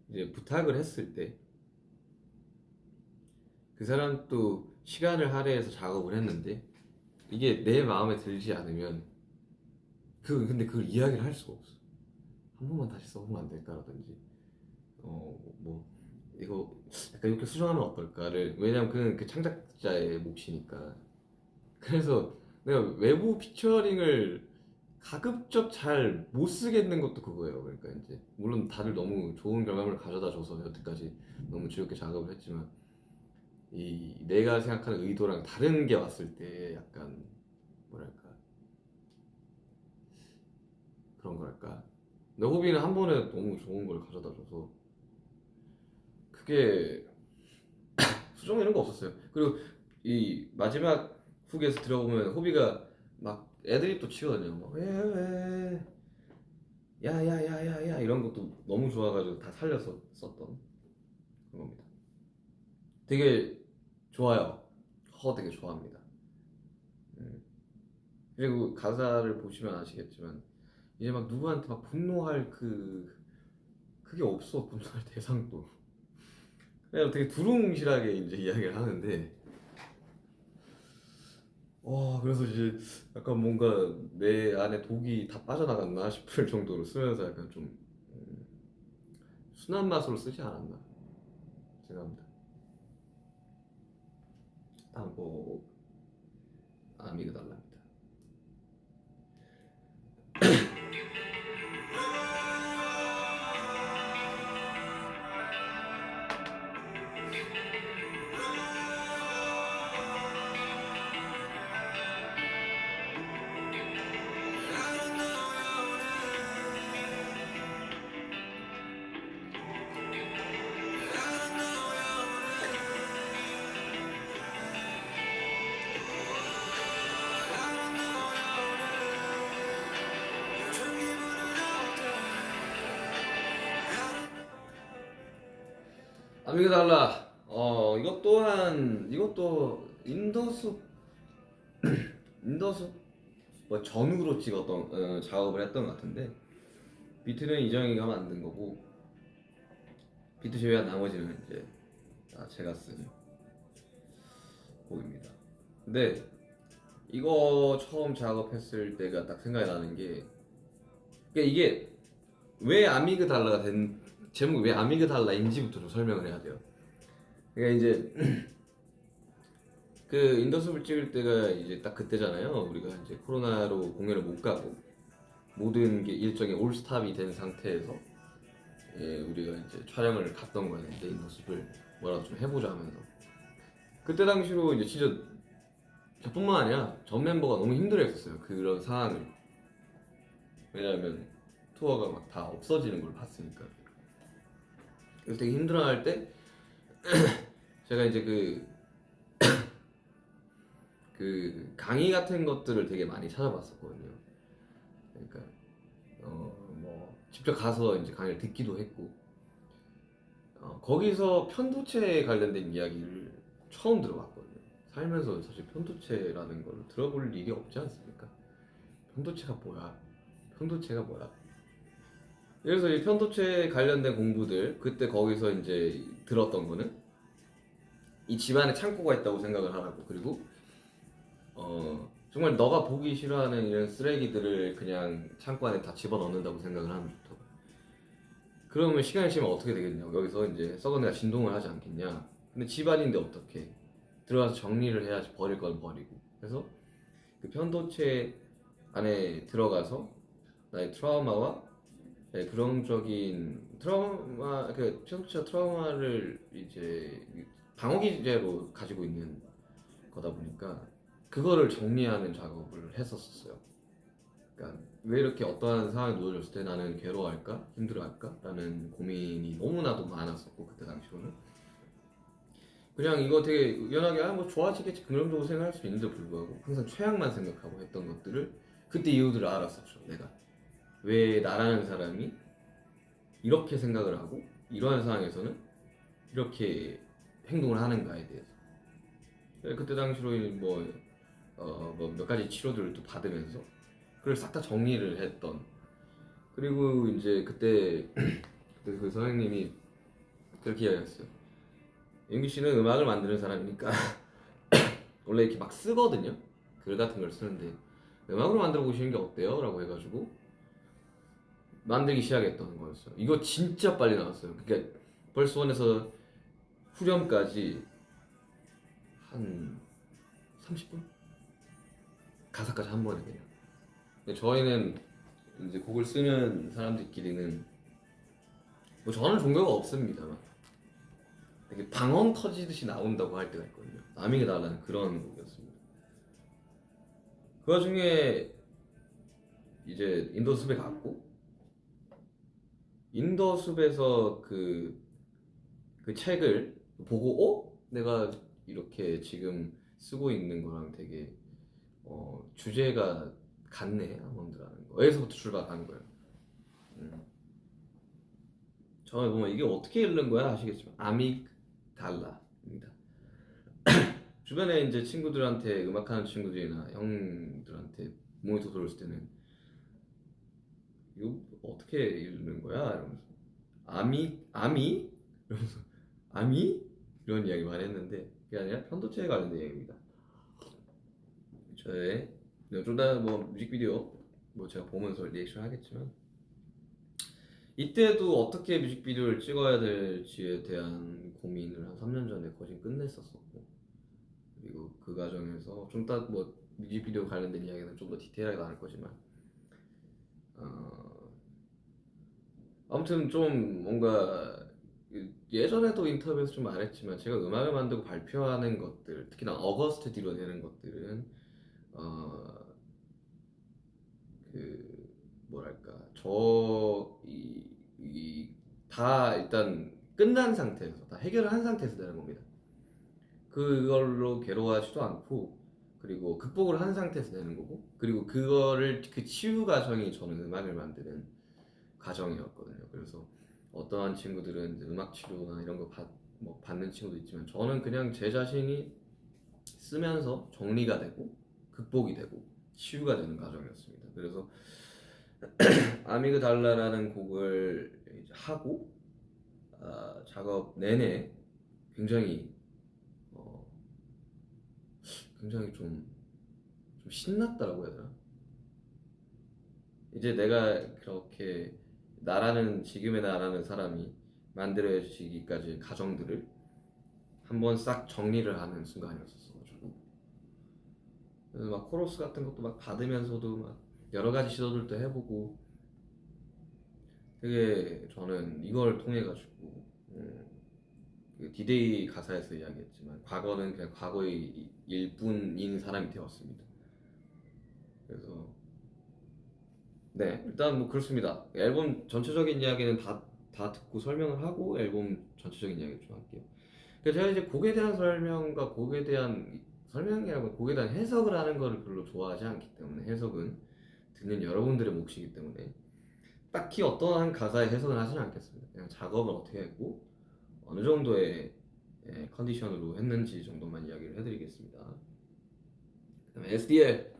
[SPEAKER 1] 이제 부탁을 했을 때 그 사람도 시간을 할애해서 작업을 했는데 이게 내 마음에 들지 않으면 근데 그걸 이야기를 할 수가 없어. 한 번만 다시 써보면 안 될까라든지 뭐 이거 약간 이렇게 수정하면 어떨까를, 왜냐면 그는 그 창작자의 몫이니까. 그래서 내가 외부 피처링을 가급적 잘 못 쓰겠는 것도 그거예요. 그러니까 이제 물론 다들 너무 좋은 결과물을 가져다 줘서 여태까지 너무 즐겁게 작업을 했지만, 이 내가 생각하는 의도랑 다른 게 왔을 때 약간 뭐랄까 그런 거랄까. 근데 호비는 한 번에 너무 좋은 걸 가져다 줘서 그게 수정 이런 거 없었어요. 그리고 이 마지막 훅에서 들어보면 호비가 막 애드립도 치거든요. 막 왜 야야야야야 이런 것도 너무 좋아가지고 다 살려서 썼던 그런 겁니다. 되게 좋아요. 되게 좋아합니다. 그리고 가사를 보시면 아시겠지만 이제 막 누구한테 막 분노할 그게 없어. 분노할 대상도 그냥 되게 두루뭉실하게 이제 이야기를 하는데, 그래서 이제 약간 뭔가 내 안에 독이 다 빠져나갔나 싶을 정도로 쓰면서 약간 좀 순한 맛으로 쓰지 않았나 생각합니다. 다음 곡 아미그달라입니다. 아미그달라, 이것 또한 이것도 인더숲 뭐 전후로 찍었던 작업을 했던 것 같은데, 비트는 이정희가 만든 거고 비트 제외한 나머지는 이제 다 제가 쓴 곡입니다. 근데 이거 처음 작업했을 때가 딱 생각이 나는 게 그러니까 이게 왜 아미그달라가 된 제목이 왜 아미그달라인지부터 좀 설명을 해야 돼요. 그러니까 이제 그 인더숲을 찍을 때가 이제 딱 그때잖아요. 우리가 이제 코로나로 공연을 못 가고 모든 게 일정이 올스탑이 된 상태에서 예, 우리가 이제 촬영을 갔던 거였는데 인더숲을 뭐라도 좀 해보자 하면서 그때 당시로 이제 진짜 저뿐만 아니라 전 멤버가 너무 힘들어했었어요. 그런 상황을. 왜냐하면 투어가 막 다 없어지는 걸 봤으니까. 그래서 되게 힘들어할 때 제가 이제 그 강의 같은 것들을 되게 많이 찾아봤었거든요. 그러니까 뭐 직접 가서 이제 강의를 듣기도 했고 거기서 편도체에 관련된 이야기를 처음 들어봤거든요. 살면서 사실 편도체라는 걸 들어볼 일이 없지 않습니까? 편도체가 뭐야? 편도체가 뭐야? 그래서 이 편도체 관련된 공부들 그때 거기서 이제 들었던 거는 이 집안에 창고가 있다고 생각을 하라고 그리고 정말 너가 보기 싫어하는 이런 쓰레기들을 그냥 창고 안에 다 집어넣는다고 생각을 하면 좋다고. 그러면 시간이 지나면 어떻게 되겠냐고. 여기서 이제 썩은 애가 진동을 하지 않겠냐. 근데 집안인데 어떻게 들어가서 정리를 해야지. 버릴 건 버리고. 그래서 그 편도체 안에 들어가서 나의 트라우마와 나의 부정적인 트라우마, 그 편도체 트라우마를 이제 방어 기제로 가지고 있는 거다 보니까 그거를 정리하는 작업을 했었어요. 그러니까 왜 이렇게 어떠한 상황에 놓여졌을 때 나는 괴로워할까? 힘들어할까? 라는 고민이 너무나도 많았었고 그때 당시로는 그냥 이거 되게 의연하게 뭐 좋아지겠지 긍정적으로 생각할 수 있는데 불구하고 항상 최악만 생각하고 했던 것들을 그때 이유들을 알았었죠. 내가 왜 나라는 사람이 이렇게 생각을 하고 이러한 상황에서는 이렇게 행동을 하는가에 대해서 그때 당시로 뭐몇 가지 치료들을 또 받으면서 그걸 싹 다 정리를 했던 그리고 이제 그때 그 선생님이 그렇게 이야기했어요. 윤기 씨는 음악을 만드는 사람이니까 원래 이렇게 막 쓰거든요. 글 같은 걸 쓰는데 음악으로 만들어 보시는 게 어때요? 라고 해가지고 만들기 시작했던 거였어요. 이거 진짜 빨리 나왔어요. 그러니까 벌스 1에서 후렴까지 한 30분? 가사까지 한 번에 그냥. 근데 저희는 이제 곡을 쓰는 사람들끼리는 뭐 저는 종교가 없습니다만 되게 방언 터지듯이 나온다고 할 때가 있거든요. 아미가 달라는 그런 곡이었습니다. 그 와중에 이제 인도숲에 갔고 인도숲에서 그 책을 보고 내가 이렇게 지금 쓰고 있는 거랑 되게 주제가 같네 아몬드라는 거에서부터 출발한 거예요. 처음에 보면 이게 어떻게 읽는 거야 하시겠지만 아믹달라입니다. 주변에 이제 친구들한테 음악하는 친구들이나 형들한테 모니터 들었을 때는 이거 어떻게 읽는 거야 이러면서 아미 이러면서 아미 이런 이야기 많이 했는데 그게 아니라 편도체에 관련된 이야기입니다. 저의 좀 더 뭐 뮤직비디오 뭐 제가 보면서 리액션 하겠지만 이때도 어떻게 뮤직비디오를 찍어야 될지에 대한 고민을 한 3년 전에 거진 끝냈었었고 그리고 그 과정에서 좀 더 뭐 뮤직비디오 관련된 이야기는 좀 더 디테일하게 나눌 거지만 아무튼 좀 뭔가 예전에도 인터뷰에서 좀 말했지만 제가 음악을 만들고 발표하는 것들 특히나 어거스트 뒤로 내는 것들은 그 뭐랄까 다 일단 끝난 상태에서 다 해결을 한 상태에서 되는 겁니다. 그걸로 괴로워하지도 않고 그리고 극복을 한 상태에서 되는 거고 그리고 그거를 그 치유 과정이 저는 음악을 만드는 과정이었거든요. 그래서 어떠한 친구들은 이제 음악 치료나 이런 거 뭐 받는 친구도 있지만 저는 그냥 제 자신이 쓰면서 정리가 되고 극복이 되고 치유가 되는 과정이었습니다. 그래서 아미그달라라는 곡을 이제 하고 작업 내내 굉장히 굉장히 좀 신났다라고 해야 되나? 이제 내가 그렇게 지금의 나라는 사람이 만들어지기까지의 과정들을 한번 싹 정리를 하는 순간이었었어가지고, 그래서 막 코러스 같은 것도 막 받으면서도 막 여러 가지 시도들도 해보고, 되게 저는 이걸 통해 가지고 그 디데이 가사에서 이야기했지만 과거는 그냥 과거의 일뿐인 사람이 되었습니다. 그래서 네, 일단 뭐 그렇습니다. 앨범 전체적인 이야기는 다 듣고 설명을 하고 앨범 전체적인 이야기를 좀 할게요. 그래서 제가 이제 곡에 대한 설명과 곡에 대한 설명이라고 곡에 대한 해석을 하는 거를 별로 좋아하지 않기 때문에, 해석은 듣는 여러분들의 몫이기 때문에 딱히 어떠한 가사의 해석은 하지는 않겠습니다. 그냥 작업을 어떻게 했고 어느 정도의 컨디션으로 했는지 정도만 이야기를 해드리겠습니다. 그다음에 SDL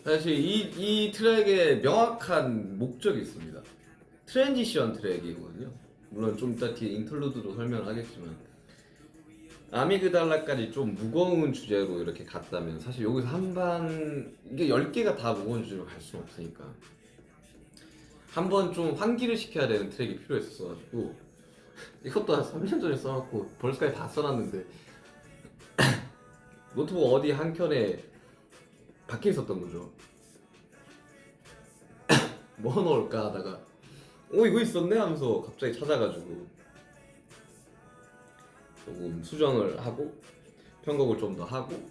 [SPEAKER 1] 사실 이 트랙에 명확한 목적이 있습니다. 트랜지션 트랙이거든요. 물론 좀 이따 뒤에 인터루드로 설명을 하겠지만, 아미그달라까지 좀 무거운 주제로 이렇게 갔다면 사실 여기서 이게 10개가 다 무거운 주제로 갈 수는 없으니까 한 번 좀 환기를 시켜야 되는 트랙이 필요했었어가지고, 이것도 한 3년 전에 써놨고 벌써까지 다 써놨는데 노트북 어디 한 켠에 박혀 있었던 거죠. 뭐 넣을까 하다가 이거 있었네 하면서 갑자기 찾아가지고 조금 수정을 하고 편곡을 좀 더 하고,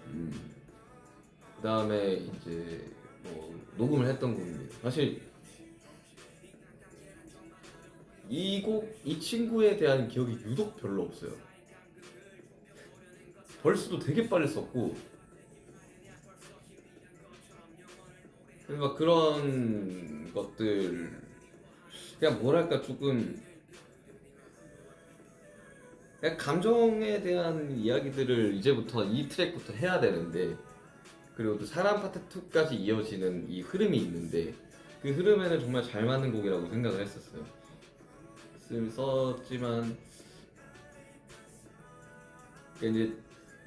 [SPEAKER 1] 그 다음에 이제 뭐 녹음을 했던 곡입니다. 사실 이 친구에 대한 기억이 유독 별로 없어요. 벌스도 되게 빨리 썼고, 그래서 막 그런 것들, 그냥 뭐랄까 조금 그냥 감정에 대한 이야기들을 이제부터 이 트랙부터 해야 되는데, 그리고 또 사람 파트 2까지 이어지는 이 흐름이 있는데 그 흐름에는 정말 잘 맞는 곡이라고 생각을 했었어요. 썼지만 이제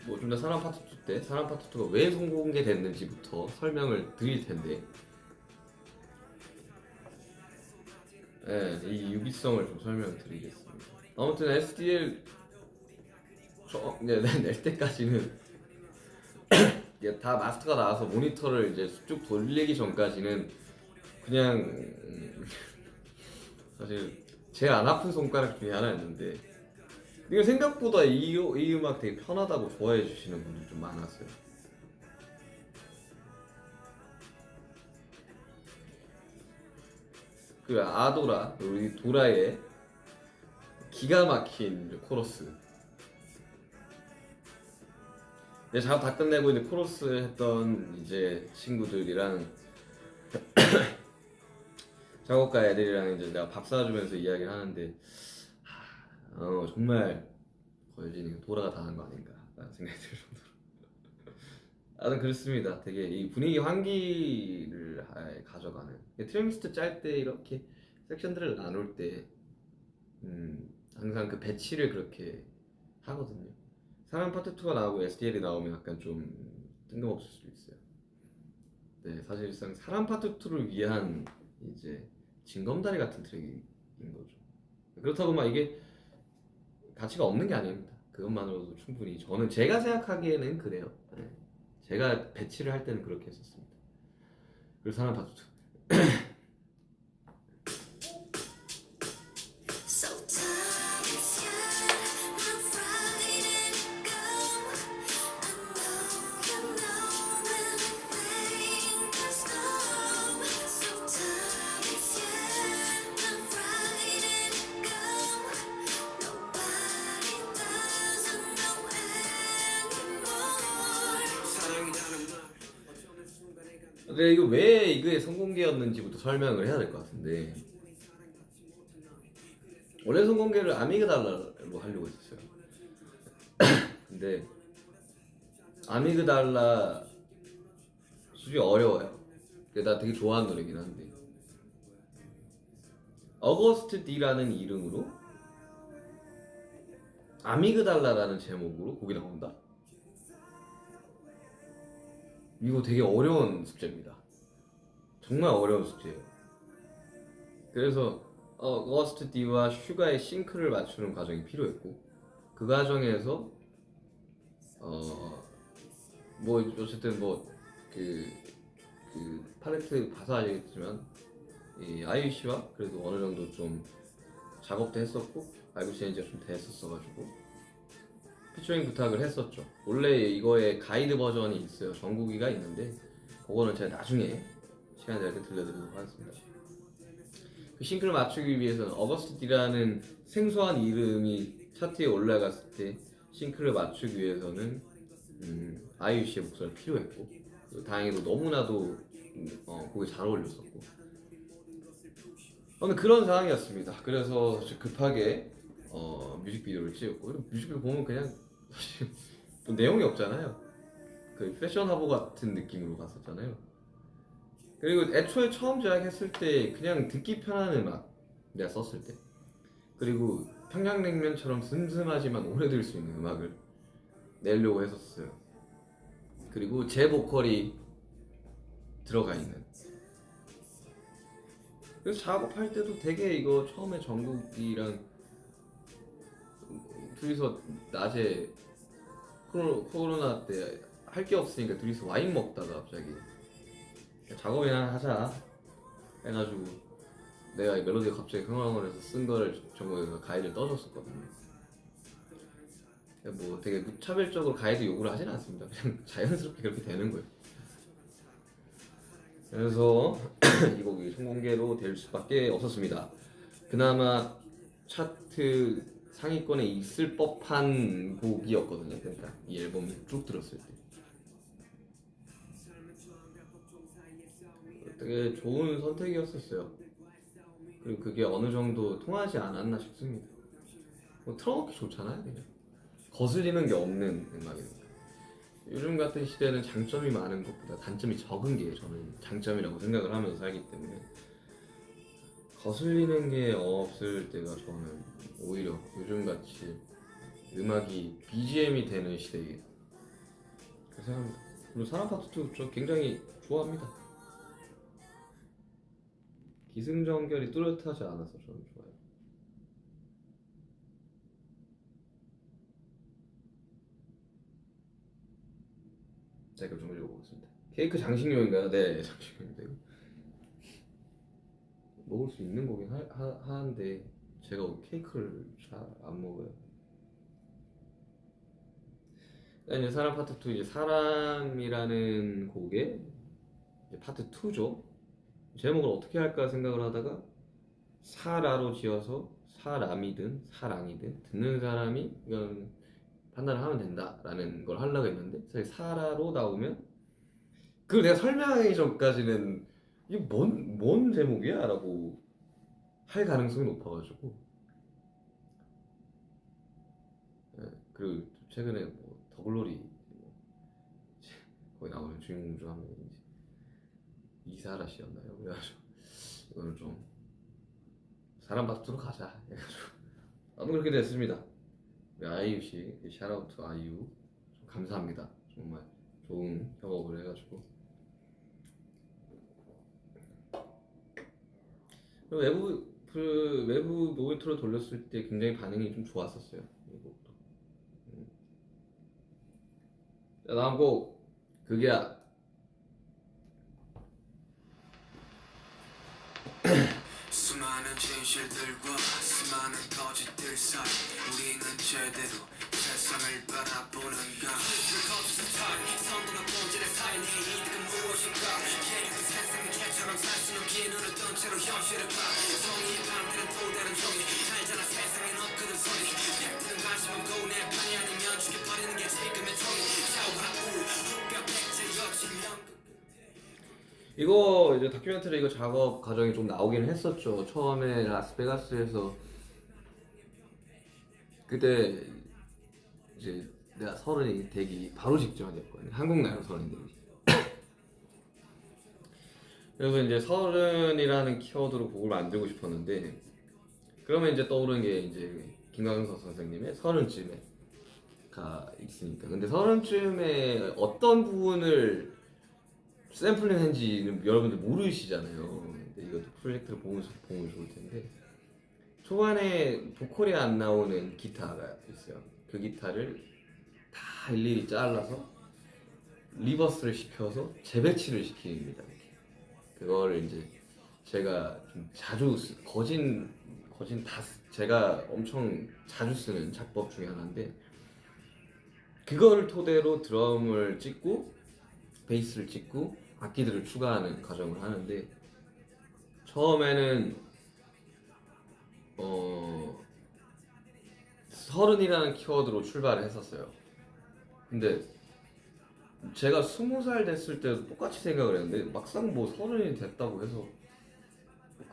[SPEAKER 1] 뭐 좀 더 사람 파트 2 때 사람 파트 2가 왜 공개됐는지부터 설명을 드릴 텐데, 이 유기성을 좀 설명을 드리겠습니다. 아무튼 SDL 낼 때까지는 이게 다 마스터가 나와서 모니터를 이제 쭉 돌리기 전까지는 그냥 사실 제일 안 아픈 손가락 중에 하나였는데, 이거 생각보다 이 음악 되게 편하다고 좋아해 주시는 분들이 좀 많았어요. 그 아도라, 우리 도라의 기가 막힌 코러스. 이제 작업 다 끝내고 이제 코러스 했던 이제 친구들이랑 작업가 애들이랑 이제 내가 밥 사주면서 이야기를 하는데, 정말 거유진이 도라가 다 한 거 아닌가 라는 생각이 들 정도로 아무튼 그렇습니다. 되게 이 분위기 환기를 가져가는, 트랙리스트 짤 때 이렇게 섹션들을 나눌 때 항상 그 배치를 그렇게 하거든요. 사람 파트 2가 나오고 SDL이 나오면 약간 좀 뜬금없을 수도 있어요. 네, 사실상 사람 파트 2를 위한 이제 징검다리 같은 트랙인 거죠. 그렇다고 막 이게 가치가 없는 게 아닙니다. 그것만으로도 충분히 제가 생각하기에는 그래요. 네. 제가 배치를 할 때는 그렇게 했었습니다. 그리고 사람 파트 2. 근데 이거 왜 이게 선공개였는지부터 설명을 해야 될 것 같은데, 원래 선공개를 아미그달라로 하려고 했었어요. 근데 아미그달라 수준이 어려워요. 나 되게 좋아하는 노래긴 한데, 어거스트 D라는 이름으로 아미그달라라는 제목으로 곡이 나온다? 이거 되게 어려운 숙제입니다. 정말 어려운 숙제예요. 그래서 어거스트 D와 슈가의 싱크를 맞추는 과정이 필요했고, 그 과정에서 뭐 어쨌든 그 팔레트 봐서 알겠지만 이 아이유 씨와 그래도 어느 정도 좀 작업도 했었고 알고 지낸 지가 좀 됐었어가지고 피처링 부탁을 했었죠. 원래 이거의 가이드 버전이 있어요. 전국이가 있는데 그거는 제가 나중에 시간 될 때 들려드리도록 하겠습니다. 그 싱크를 맞추기 위해서는 어거스트 D라는 생소한 이름이 차트에 올라갔을 때 싱크를 맞추기 위해서는 아이유 씨의 목소리가 필요했고, 다행히도 너무나도 곡에 잘 어울렸었고, 그런 상황이었습니다. 그래서 급하게 뮤직비디오를 찍었고, 뮤직비디오 보면 그냥 사실 또 내용이 없잖아요. 그 패션 화보 같은 느낌으로 갔었잖아요. 그리고 애초에 처음 제작했을 때 그냥 듣기 편한 음악, 내가 썼을 때, 그리고 평양냉면처럼 슴슴하지만 오래 들을 수 있는 음악을 내려고 했었어요. 그리고 제 보컬이 들어가 있는. 그래서 작업할 때도 되게 이거 처음에 정국이랑 둘이서 낮에 코로나 때 할 게 없으니까 둘이서 와인 먹다가 갑자기 작업이나 하자 해가지고 내가 이 멜로디가 갑자기 흥얼흥얼해서 쓴 거를 정국이가 가이드를 떠줬었거든요. 뭐 되게 무차별적으로 가이드 요구를 하진 않습니다. 그냥 자연스럽게 그렇게 되는 거예요. 그래서 이 곡이 성공개로 될 수밖에 없었습니다. 그나마 차트 상위권에 있을 법한 곡이었거든요. 그러니까 이 앨범이 쭉 들었을 때 되게 좋은 선택이었었어요. 그리고 그게 어느 정도 통하지 않았나 싶습니다. 뭐 틀어놓기 좋잖아요. 그냥 거슬리는 게 없는 음악이니까. 요즘 같은 시대는 장점이 많은 것보다 단점이 적은 게 저는 장점이라고 생각을 하면서 살기 때문에 거슬리는 게 없을 때가 저는 오히려 요즘같이 음악이 BGM이 되는 시대에 그렇게 생각합니다. 그리고 사랑 파트 2 저 굉장히 좋아합니다. 기승전결이 뚜렷하지 않아서 저는 좋아요. 자, 그럼 좀 읽어보겠습니다. 케이크 장식용인가요? 네, 장식용인데요. 먹을 수 있는 거긴 하는데 제가 케이크를 잘 안 먹어요. 이제 사랑 파트 2 이제 사랑이라는 곡의 이제 파트 2죠. 제목을 어떻게 할까 생각을 하다가 사라로 지어서 사람이든 사랑이든 듣는 사람이 이건 판단을 하면 된다라는 걸 하려고 했는데 사실 사라로 나오면 그걸 내가 설명하기 전까지는 이게 뭔 제목이야? 라고 할 가능성이 높아가지고 그리고 최근에 뭐 더글로리 거기 나오는 주인공 중 한 명이 이사라 씨였나요? 그래가지고 이거는 좀 사람 박두로 가자 해가지고 아무 그렇게 됐습니다. 아이유 씨, 샤라우트 아이유 감사합니다. 정말 좋은 협업을 해가지고 외부 모니터를 돌렸을 때 굉장히 반응이 좀 좋았었어요. 이 곡도. 자, 다음 곡 그게야.
[SPEAKER 2] 수많은 진실들과 수많은 거짓들 사이 우리는 제대로 세상을 바라보는가 성공한 본질의 사이에 이득은 무엇인가 계속 세상의 개처럼 살 수는 기눈을 뜬 채로 현실을 봐 성의의 밤들은 또 다른 종이 알잖아 세상엔 없거든 소리 백들은 관심 없고 내 편이 아니면 죽여버리는 게 지금의 종이 샤워하고 흑뼈 백제 여친
[SPEAKER 1] 이거 이제 다큐멘터리 이거 작업 과정이 좀 나오긴 했었죠. 처음에 라스베가스에서 그때 이제 내가 서른이 되기 바로 직전이었거든요. 한국 나이로 서른이 되기. 그래서 이제 서른이라는 키워드로 곡을 만들고 싶었는데 그러면 이제 떠오르는 게 이제 김광석 선생님의 서른쯤에가 있으니까. 근데 서른쯤에 어떤 부분을 샘플링한지는 여러분들 모르시잖아요. 근데 이것도 프로젝트를 보면서 보면 좋을 텐데 초반에 보컬이 안 나오는 기타가 있어요. 그 기타를 다 일일이 잘라서 리버스를 시켜서 재배치를 시킵니다. 이렇게. 그거를 이제 제가 좀 자주 거진 다 제가 엄청 자주 쓰는 작법 중에 하나인데 그거를 토대로 드럼을 찍고 베이스를 찍고 악기들을 추가하는 과정을 하는데 처음에는 서른이라는 키워드로 출발을 했었어요. 근데 제가 20살 됐을 때도 똑같이 생각을 했는데 막상 뭐 서른이 됐다고 해서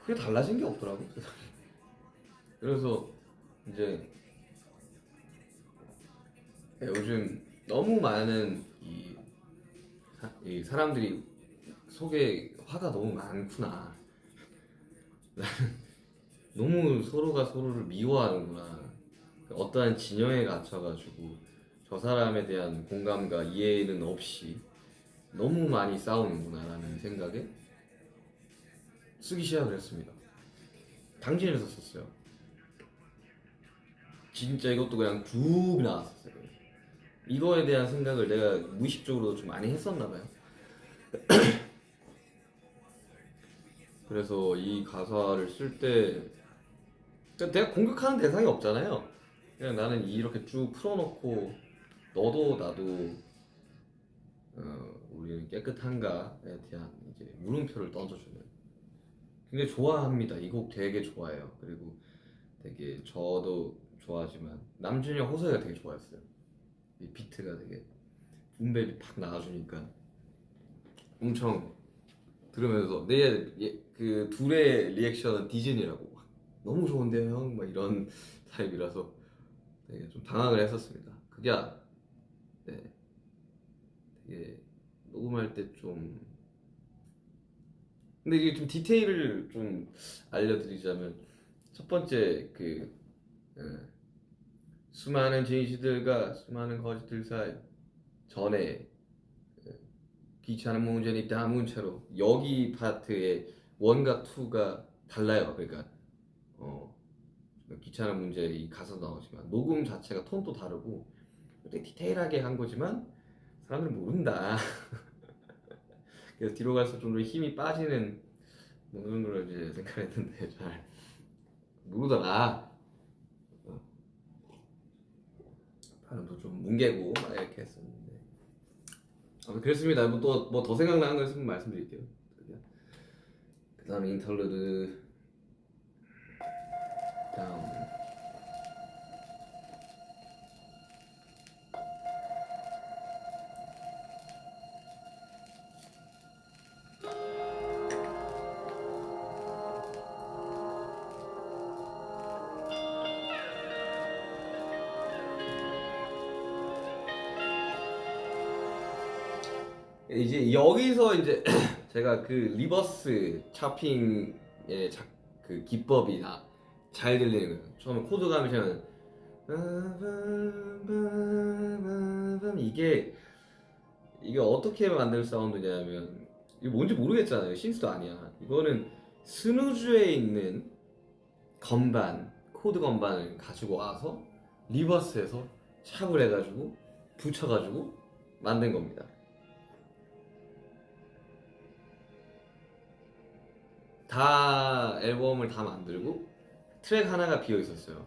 [SPEAKER 1] 크게 달라진 게 없더라고. 그래서 이제 요즘 너무 많은 이 사람들이 속에 화가 너무 많구나. 너무 서로가 서로를 미워하는구나. 어떠한 진영에 갇혀가지고 저 사람에 대한 공감과 이해는 없이 너무 많이 싸우는구나라는 생각에 쓰기 시작을 했습니다. 당진에서 썼어요. 진짜 이것도 그냥 쭉 나왔었어요. 이거에 대한 생각을 내가 무의식적으로 좀 많이 했었나 봐요. 그래서 이 가사를 쓸 때 내가 공격하는 대상이 없잖아요. 그냥 나는 이렇게 쭉 풀어놓고 너도 나도 우리는 깨끗한가에 대한 이제 물음표를 던져주는. 굉장히 좋아합니다. 이 곡 되게 좋아해요. 그리고 되게 저도 좋아하지만 남준이랑 호석이가 되게 좋아했어요. 이 비트가 되게 붐베이 팍 나와주니까 엄청 들으면서 그 둘의 리액션은 디즈니라고 막 너무 좋은데요 형? 막 이런 타입이라서 되게 좀 당황을 했었습니다. 그게 네, 되게 녹음할 때 좀 근데 이게 좀 디테일을 좀 알려드리자면 첫 번째 어, 수많은 진실들과 수많은 거짓들 사이 전에 귀찮은 문제는 담은 채로 여기 파트의 1과 2가 달라요. 그러니까 귀찮은 문제 이 가사 나오지만 녹음 자체가 톤도 다르고 되게 디테일하게 한 거지만 사람들은 모른다. 그래서 뒤로 갈수록 좀 더 힘이 빠지는 뭐 그런 걸 이제 생각했는데 잘 모르더라. 발음도 좀 뭉개고 막 이렇게 했었는데 그랬습니다. 뭐 또 뭐 더 생각나는 거 있으면 말씀드릴게요. 그 다음에 인터루드 다음 이제 여기서 이제 제가 그 리버스 차핑의 그 기법이나 잘 들리는 거예요. 처음에 코드 감으시면 이게 어떻게 만들 사운드냐면 이게 뭔지 모르겠잖아요. 신스도 아니야. 이거는 스누즈에 있는 건반, 코드 건반을 가지고 와서 리버스에서 샵을 해가지고 붙여가지고 만든 겁니다. 다 앨범을 다 만들고 트랙 하나가 비어 있었어요.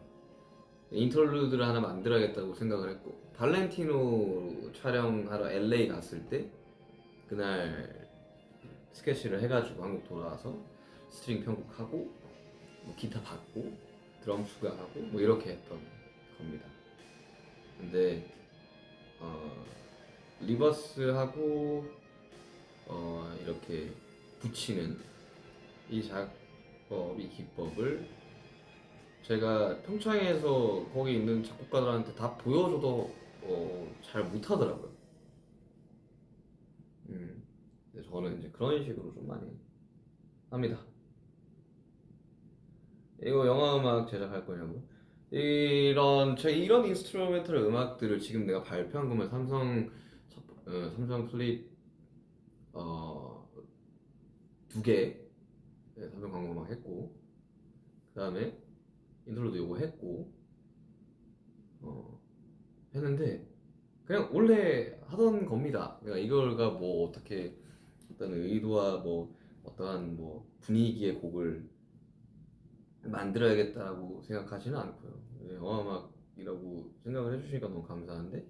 [SPEAKER 1] 인터루드를 하나 만들어야겠다고 생각을 했고 발렌티노 촬영하러 LA 갔을 때 그날 스케치를 해가지고 한국 돌아와서 스트링 편곡하고 뭐 기타 받고 드럼 추가하고 뭐 이렇게 했던 겁니다. 근데 리버스하고 이렇게 붙이는 이 작법, 이 기법을 제가 평창에서 거기 있는 작곡가들한테 다 보여줘도 잘 못하더라고요. 근데 저는 이제 그런 식으로 좀 많이 합니다. 이거 영화음악 제작할 거냐고? 이런 인스트루멘털 음악들을 지금 내가 발표한 거면 삼성 플립 두 개, 삼성 광고 음악 했고, 그 다음에 인트로도 요거 했고, 했는데 그냥 원래 하던 겁니다. 그러니까 이걸가 뭐 어떻게 어떤 의도와 뭐 어떠한 뭐 분위기의 곡을 만들어야겠다고 생각하지는 않고요. 영화음악이라고 생각을 해주시니까 너무 감사한데,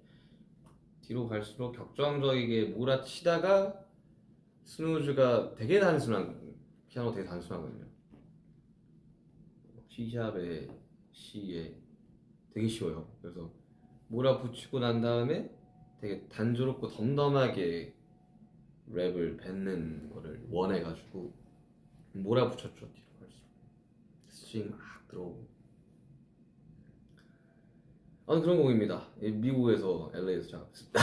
[SPEAKER 1] 뒤로 갈수록 격정적이게 몰아치다가 스누즈가 되게 단순한, 피아노 되게 단순하거든요. C샵의 C에 되게 쉬워요. 그래서 몰아붙이고 난 다음에 되게 단조롭고 덤덤하게 랩을 뱉는 거를 원해가지고 몰아붙였죠. 뒤로 갈수록 스윙 막 들어오고. 그런 곡입니다. 미국에서 LA에서 작업했습니다.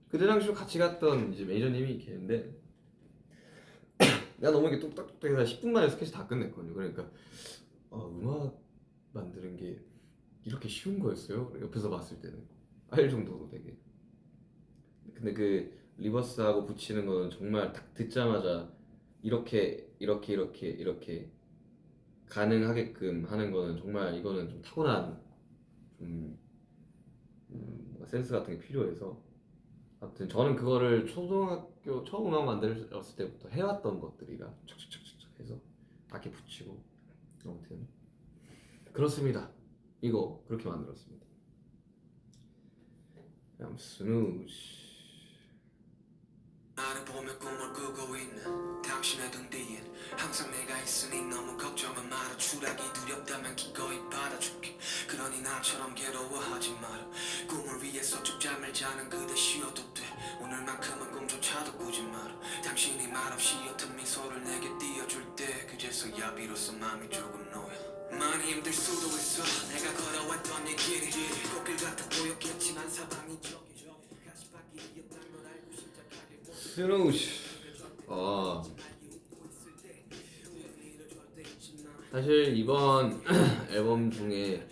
[SPEAKER 1] 그때 당시로 같이 갔던 이제 매니저님이 계는데, 내가 너무 이렇게 뚝딱뚝딱해서 10분 만에 스케치 다 끝냈거든요. 그러니까 음악 만드는 게 이렇게 쉬운 거였어요? 옆에서 봤을 때는 알 정도로 되게. 근데 그 리버스하고 붙이는 거는 정말 딱 듣자마자 이렇게 가능하게끔 하는 거는 정말, 이거는 좀 타고난 뭔가 센스 같은 게 필요해서, 아무튼 저는 그거를 초등학교 처음 음악 만들었을 때부터 해왔던 것들이라 척척척척 해서 악기 붙이고, 아무튼 그렇습니다. 이거 그렇게 만들었습니다. 그냥 스누즈.
[SPEAKER 2] 나를 보며 꿈을 꾸고 있는 당신의 등 뒤엔 항상 내가 있으니 너무 걱정은 마라. 추락이 두렵다면 기꺼이 받아줄게. 그러니 나처럼 괴로워하지 마라. 꿈을 위해서 쭉 잠을 자는 그대 쉬어도 돼. 오늘만큼은 꿈조차도 꾸지 마라. 당신이 말없이 옅은 미소를 내게 띄워줄 때 그제서야 비로소 마음이 조금 놓여. 많이 힘들 수도 있어. 내가 걸어왔던 이 길이 꽃길 같아 보였겠지만 사방이 저기 가시밭길이었단 걸 알고 시작하길.
[SPEAKER 1] 스누즈. 사실 이번 앨범 중에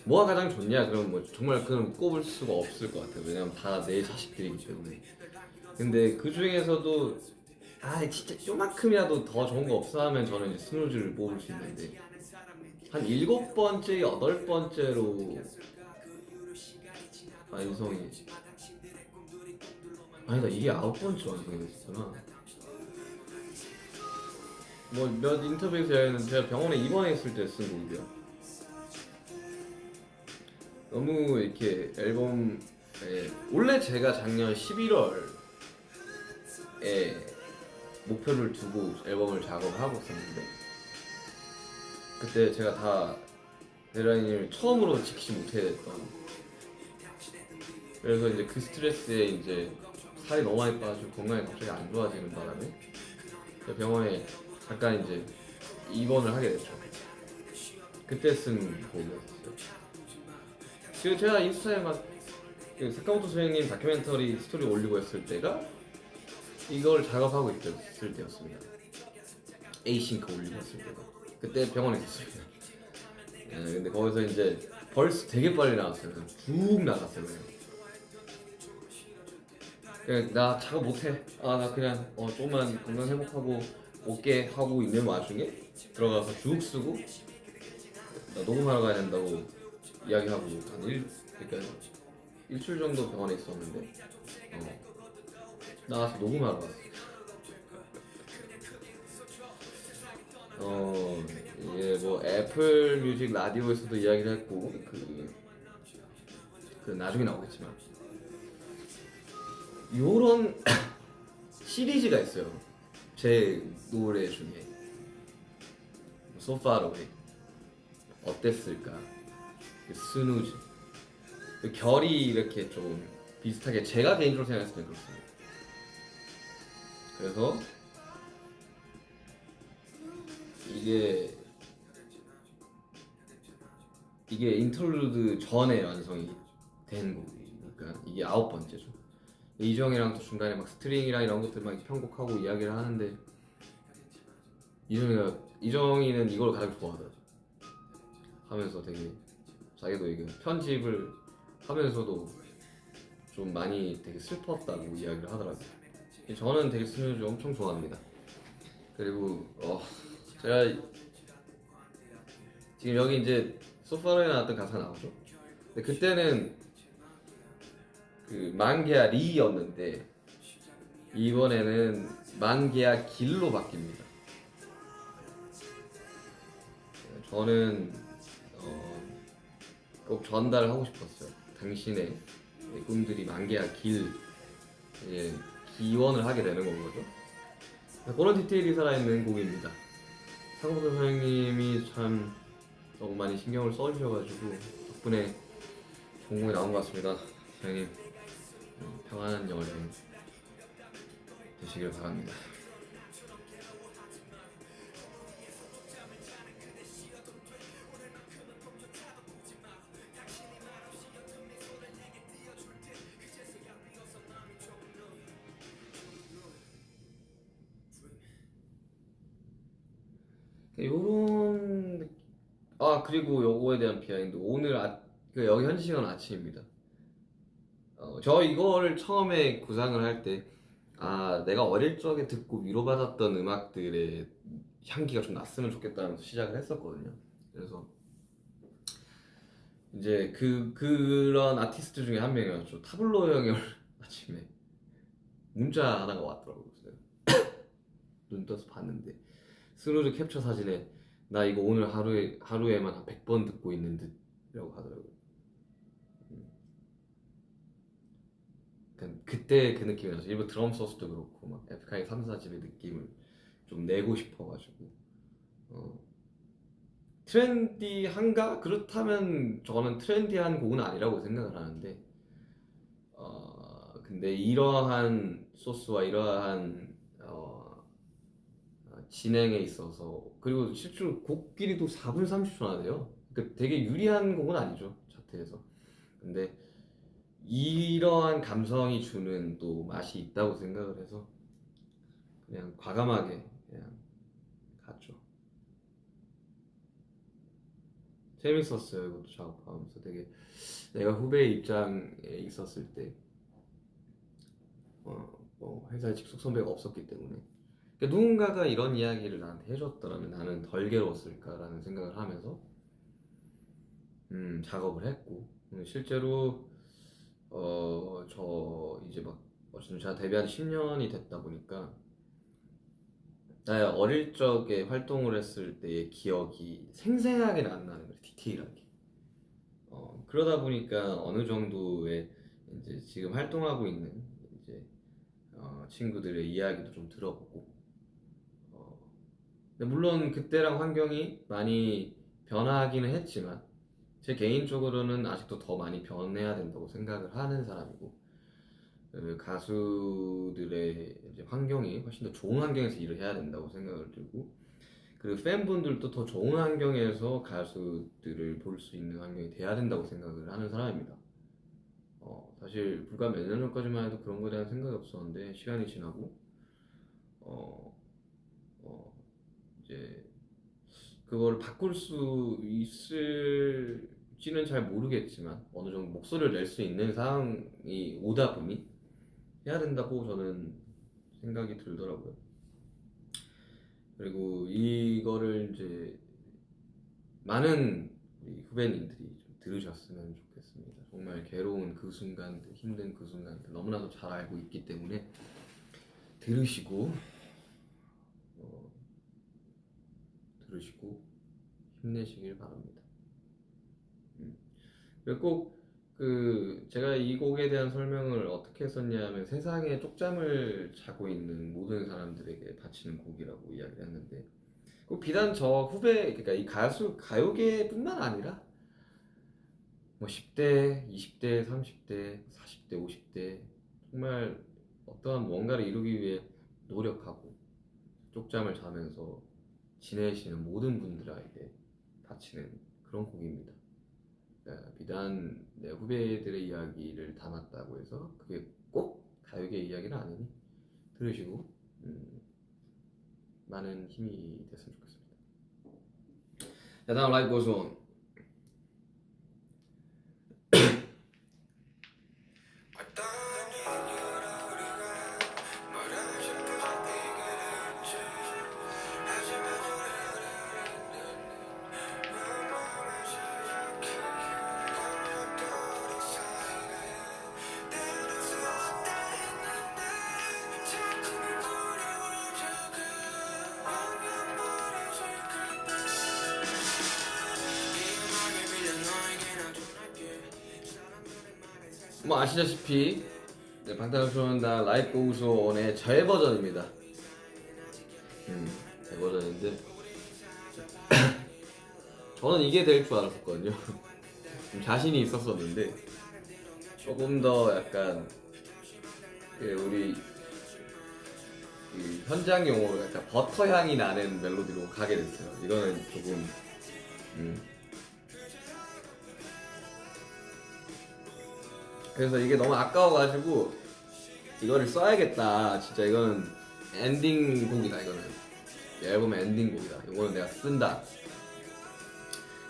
[SPEAKER 1] 뭐가 가장 좋냐, 그럼 뭐 정말 그건 꼽을 수가 없을 것 같아요. 왜냐면 다 내 자식들이기 때문에. 근데 그 중에서도 진짜 요만큼이라도 더 좋은 거 없어 하면 저는 이제 스누즈를 뽑을 수 있는데, 한 7번째, 8번째로 완성이, 아니다, 이게 9번째 완성이 됐었구나. 뭐 몇 인터뷰에서 얘기하는, 제가 병원에 입원했을 때 쓴 곡이고요. 너무 이렇게 앨범에, 원래 제가 작년 11월에 목표를 두고 앨범을 작업하고 있었는데, 그때 제가 다 데드라인을 처음으로 지키지 못했던, 그래서 이제 그 스트레스에 이제 살이 너무 많이 빠지고 건강이 갑자기 안 좋아지는 바람에 병원에 잠깐 이제 입원을 하게 됐죠. 그때 쓴 곡이었어요. 지금 제가 인스타에 막 사카모토 선생님 다큐멘터리 스토리 올리고 했을 때가 이걸 작업하고 있을 때였습니다. 에이싱크 올리고 했을 때가. 그때 병원에 있었습니다. 근데 거기서 이제 벌스 되게 빨리 나왔어요. 쭉 나갔어요. 그냥 나 작업 못해. 나 그냥 조금만 건강 회복하고 올게 하고 있는 와중에 들어가서 쭉 쓰고, 나 녹음하러 가야 된다고 이야기하고 그러니까 일주일 정도 병원에 있었는데 나가서 녹음하러 갔어. 이게 뭐 애플 뮤직 라디오에서도 이야기를 했고, 그 나중에 나오겠지만 요런 시리즈가 있어요. 제 노래 중에 So Far Away, 어땠을까, 스누즈, 결이 이렇게 좀 비슷하게 제가 개인적으로 생각했을 때 그렇습니다. 그래서 이게 인터루드 전에 완성이 된 곡이니까 이게 9번째죠. 이정이랑 또 중간에 막 스트링이랑 이런 것들 막 편곡하고 이야기를 하는데 이정이는 이걸 가장 좋아하더라고. 하면서 되게 자기도 이게 편집을 하면서도 좀 많이 되게 슬펐다고 이야기를 하더라고요. 저는 되게 스누즈 엄청 좋아합니다. 그리고 제가 지금 여기 이제 소파로에 나왔던 가사가 나오죠. 근데 그때는 그 만개야 리였는데 이번에는 만개야 길로 바뀝니다. 저는 꼭 전달하고 싶었어요. 당신의 꿈들이 만개야 길 기원을 하게 되는 건 거죠. 그런 디테일이 살아있는 곡입니다. 상호도 선생님이 참 너무 많이 신경을 써주셔가지고 덕분에 좋은 곡이 나온 것 같습니다. 선생님 평안한 여행 되시길 바랍니다. 요런 그리고 요거에 대한 비하인드 오늘 여기 현지 시간 아침입니다. 저 이거를 처음에 구상을 할 때 내가 어릴 적에 듣고 위로받았던 음악들의 향기가 좀 났으면 좋겠다면서 시작을 했었거든요. 그래서 이제 그런 아티스트 중에 한 명이었죠. 타블로 형이 오늘 아침에 문자 하나가 왔더라고요. 그래서 눈 떠서 봤는데 스누즈 캡처 사진에 나 이거 오늘 하루에만 한 100번 듣고 있는 듯이라고 하더라고요. 그때 그 느낌이 나서 일부 드럼 소스도 그렇고 막 에픽하이 3, 4집의 느낌을 좀 내고 싶어가지고 트렌디한가? 그렇다면 저는 트렌디한 곡은 아니라고 생각을 하는데 근데 이러한 소스와 이러한 진행에 있어서 그리고 실제로 곡 길이도 4분 30초나 돼요. 그러니까 되게 유리한 곡은 아니죠 차트에서. 근데 이러한 감성이 주는 또 맛이 있다고 생각을 해서 그냥 과감하게 그냥 갔죠. 재밌었어요. 이것도 작업하면서 되게 내가 후배 입장에 있었을 때 회사에 직속 선배가 없었기 때문에 그러니까 누군가가 이런 이야기를 나한테 해줬더라면 나는 덜 괴로웠을까라는 생각을 하면서 작업을 했고 실제로 저 이제 막 어쨌든 제가 데뷔한 10년이 됐다 보니까 나의 어릴 적에 활동을 했을 때의 기억이 생생하게는 안 나는 거예요. 디테일하게. 그러다 보니까 어느 정도의 이제 지금 활동하고 있는 이제 친구들의 이야기도 좀 들어보고 근데 물론 그때랑 환경이 많이 변하기는 했지만 제 개인적으로는 아직도 더 많이 변해야 된다고 생각을 하는 사람이고 그 가수들의 이제 환경이 훨씬 더 좋은 환경에서 일을 해야 된다고 생각을 들고 그리고 팬분들도 더 좋은 환경에서 가수들을 볼 수 있는 환경이 돼야 된다고 생각을 하는 사람입니다. 사실 불과 몇 년 전까지만 해도 그런 거에 대한 생각이 없었는데 시간이 지나고 어, 어, 이제 그걸 바꿀 수 있을지는 잘 모르겠지만 어느 정도 목소리를 낼 수 있는 상황이 오다 보니 해야 된다고 저는 생각이 들더라고요. 그리고 이거를 이제 많은 우리 후배님들이 좀 들으셨으면 좋겠습니다. 정말 괴로운 그 순간들, 힘든 그 순간들 너무나도 잘 알고 있기 때문에 들으시고 힘내시길 바랍니다. 그리고 꼭 제가 이 곡에 대한 설명을 어떻게 했었냐면 세상에 쪽잠을 자고 있는 모든 사람들에게 바치는 곡이라고 이야기를 했는데 꼭 비단 저 후배 그러니까 이 가요계뿐만 아니라 뭐 10대, 20대, 30대, 40대, 50대 정말 어떠한 무언가를 이루기 위해 노력하고 쪽잠을 자면서 지내시는 모든 분들에게 바치는 그런 곡입니다. 그러니까 비단 내 후배들의 이야기를 담았다고 해서 그게 꼭 가요계의 이야기는 아니니 들으시고 많은 힘이 됐으면 좋겠습니다. 자, 다음 라이브 고스 온. 뭐 아시다시피 네, 방탄소년단 라이브 고스 온의 재버전입니다. 재버전인데 저는 이게 될 줄 알았었거든요. 좀 자신이 있었었는데 조금 더 약간 우리 그 현장 용어로 약간 버터 향이 나는 멜로디로 가게 됐어요. 이거는 조금 그래서 이게 너무 아까워가지고 이거를 써야겠다. 진짜 이거는 엔딩 곡이다. 이거는 이 앨범의 엔딩 곡이다. 이거는 내가 쓴다.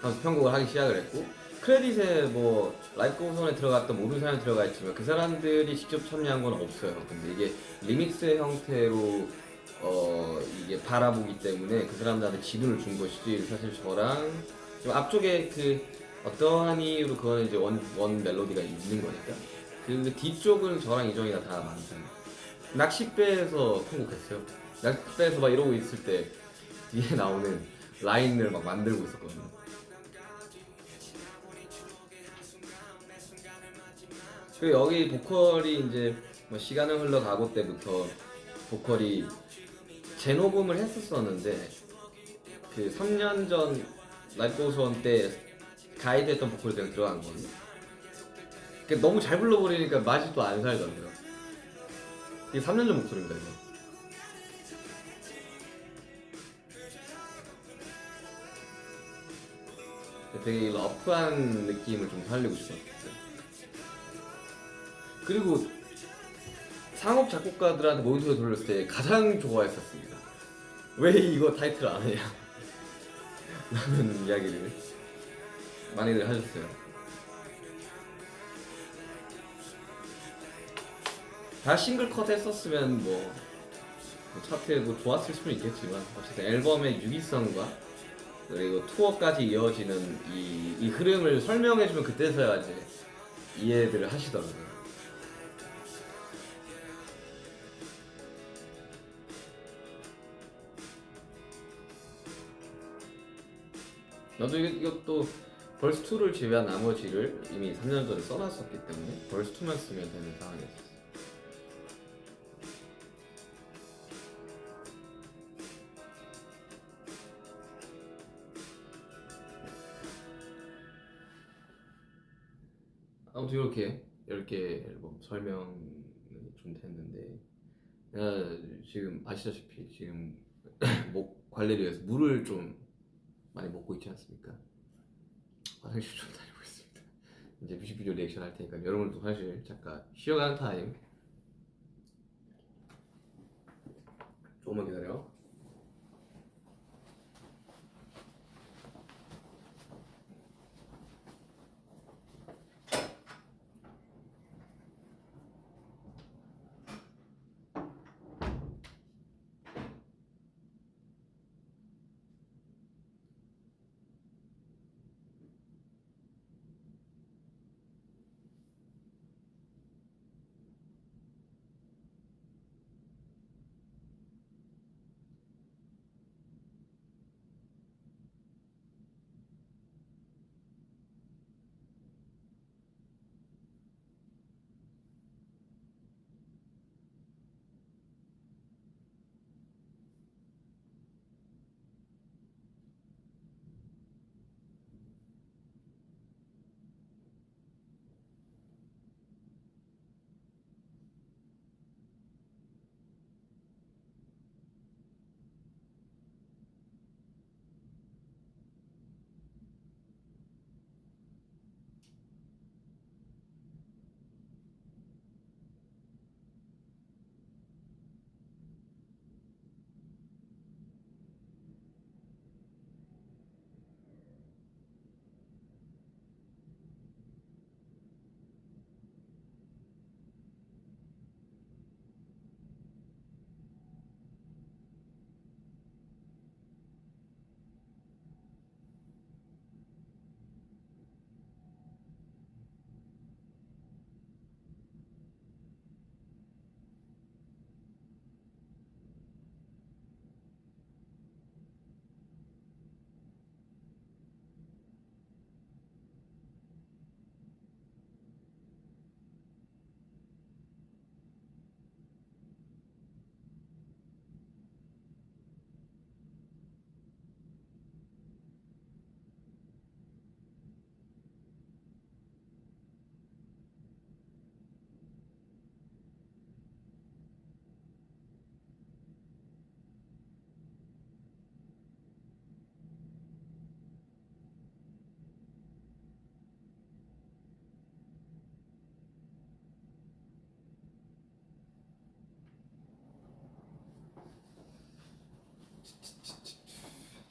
[SPEAKER 1] 하면서 편곡을 하기 시작을 했고 크레딧에 뭐 라이브 고스온에 들어갔던 모든 사람이 들어가 있지만 그 사람들이 직접 참여한 건 없어요. 근데 이게 리믹스 형태로 이게 바라보기 때문에 그 사람들한테 지분을 준 것이지 사실 저랑 좀 앞쪽에 그 어떠한 이유로 그거는 이제 원 멜로디가 있는 거니까 그 뒤쪽은 저랑 이정이가 다 만든 낚싯배에서 편곡했어요. 낚싯배에서 막 이러고 있을 때 뒤에 나오는 라인을 막 만들고 있었거든요. 그리고 여기 보컬이 이제 뭐 시간을 흘러가고 때부터 보컬이 재녹음을 했었었는데 그 3년 전 라이브 고스 온 때 가이드했던 보컬이 그냥 들어간 거거든요. 그러니까 너무 잘 불러버리니까 맛이 또 안 살더라고요. 이게 3년 전 목소리입니다 이거. 되게 러프한 느낌을 좀 살리고 싶었어요. 그리고 상업 작곡가들한테 모니터를 돌렸을 때 가장 좋아했었습니다. 왜 이거 타이틀 안 해냐 라는 이야기를 많이들 하셨어요. 다 싱글 컷 했었으면 뭐 차트에 뭐 좋았을 수는 있겠지만 어쨌든 앨범의 유기성과 그리고 투어까지 이어지는 이 흐름을 설명해주면 그때서야 이제 이해들을 하시더라고요. 나도 이것도 벌스 2를 제외한 나머지를 이미 3년 전에 써놨었기 때문에 벌스 2만 쓰면 되는 상황이었어요. 아무튼 이렇게 10개 앨범 설명이 좀 됐는데 지금 아시다시피 지금 목 관리를 위해서 물을 좀 많이 먹고 있지 않습니까? 화장실 좀 다니고 있습니다. 이제 뮤직비디오 리액션 할 테니까 여러분도 사실 잠깐 쉬어가는 타임 조금만 기다려.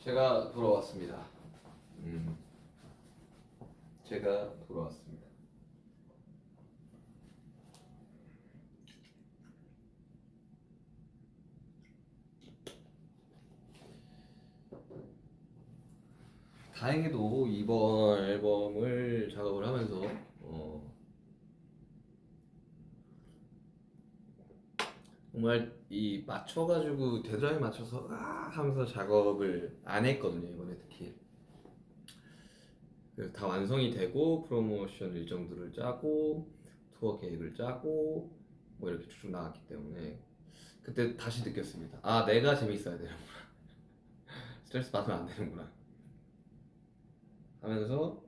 [SPEAKER 1] 제가 돌아왔습니다. 제가 돌아왔습니다. 다행히도 이번 앨범을 작업을 하면서 정말 이 맞춰가지고 데드라인 맞춰서 하면서 작업을 안 했거든요. 이번에 특히 그래서 다 완성이 되고 프로모션 일정들을 짜고 투어 계획을 짜고 뭐 이렇게 쭉쭉 나갔기 때문에 그때 다시 느꼈습니다. 아, 내가 재밌어야 되는구나. 스트레스 받으면 안 되는구나 하면서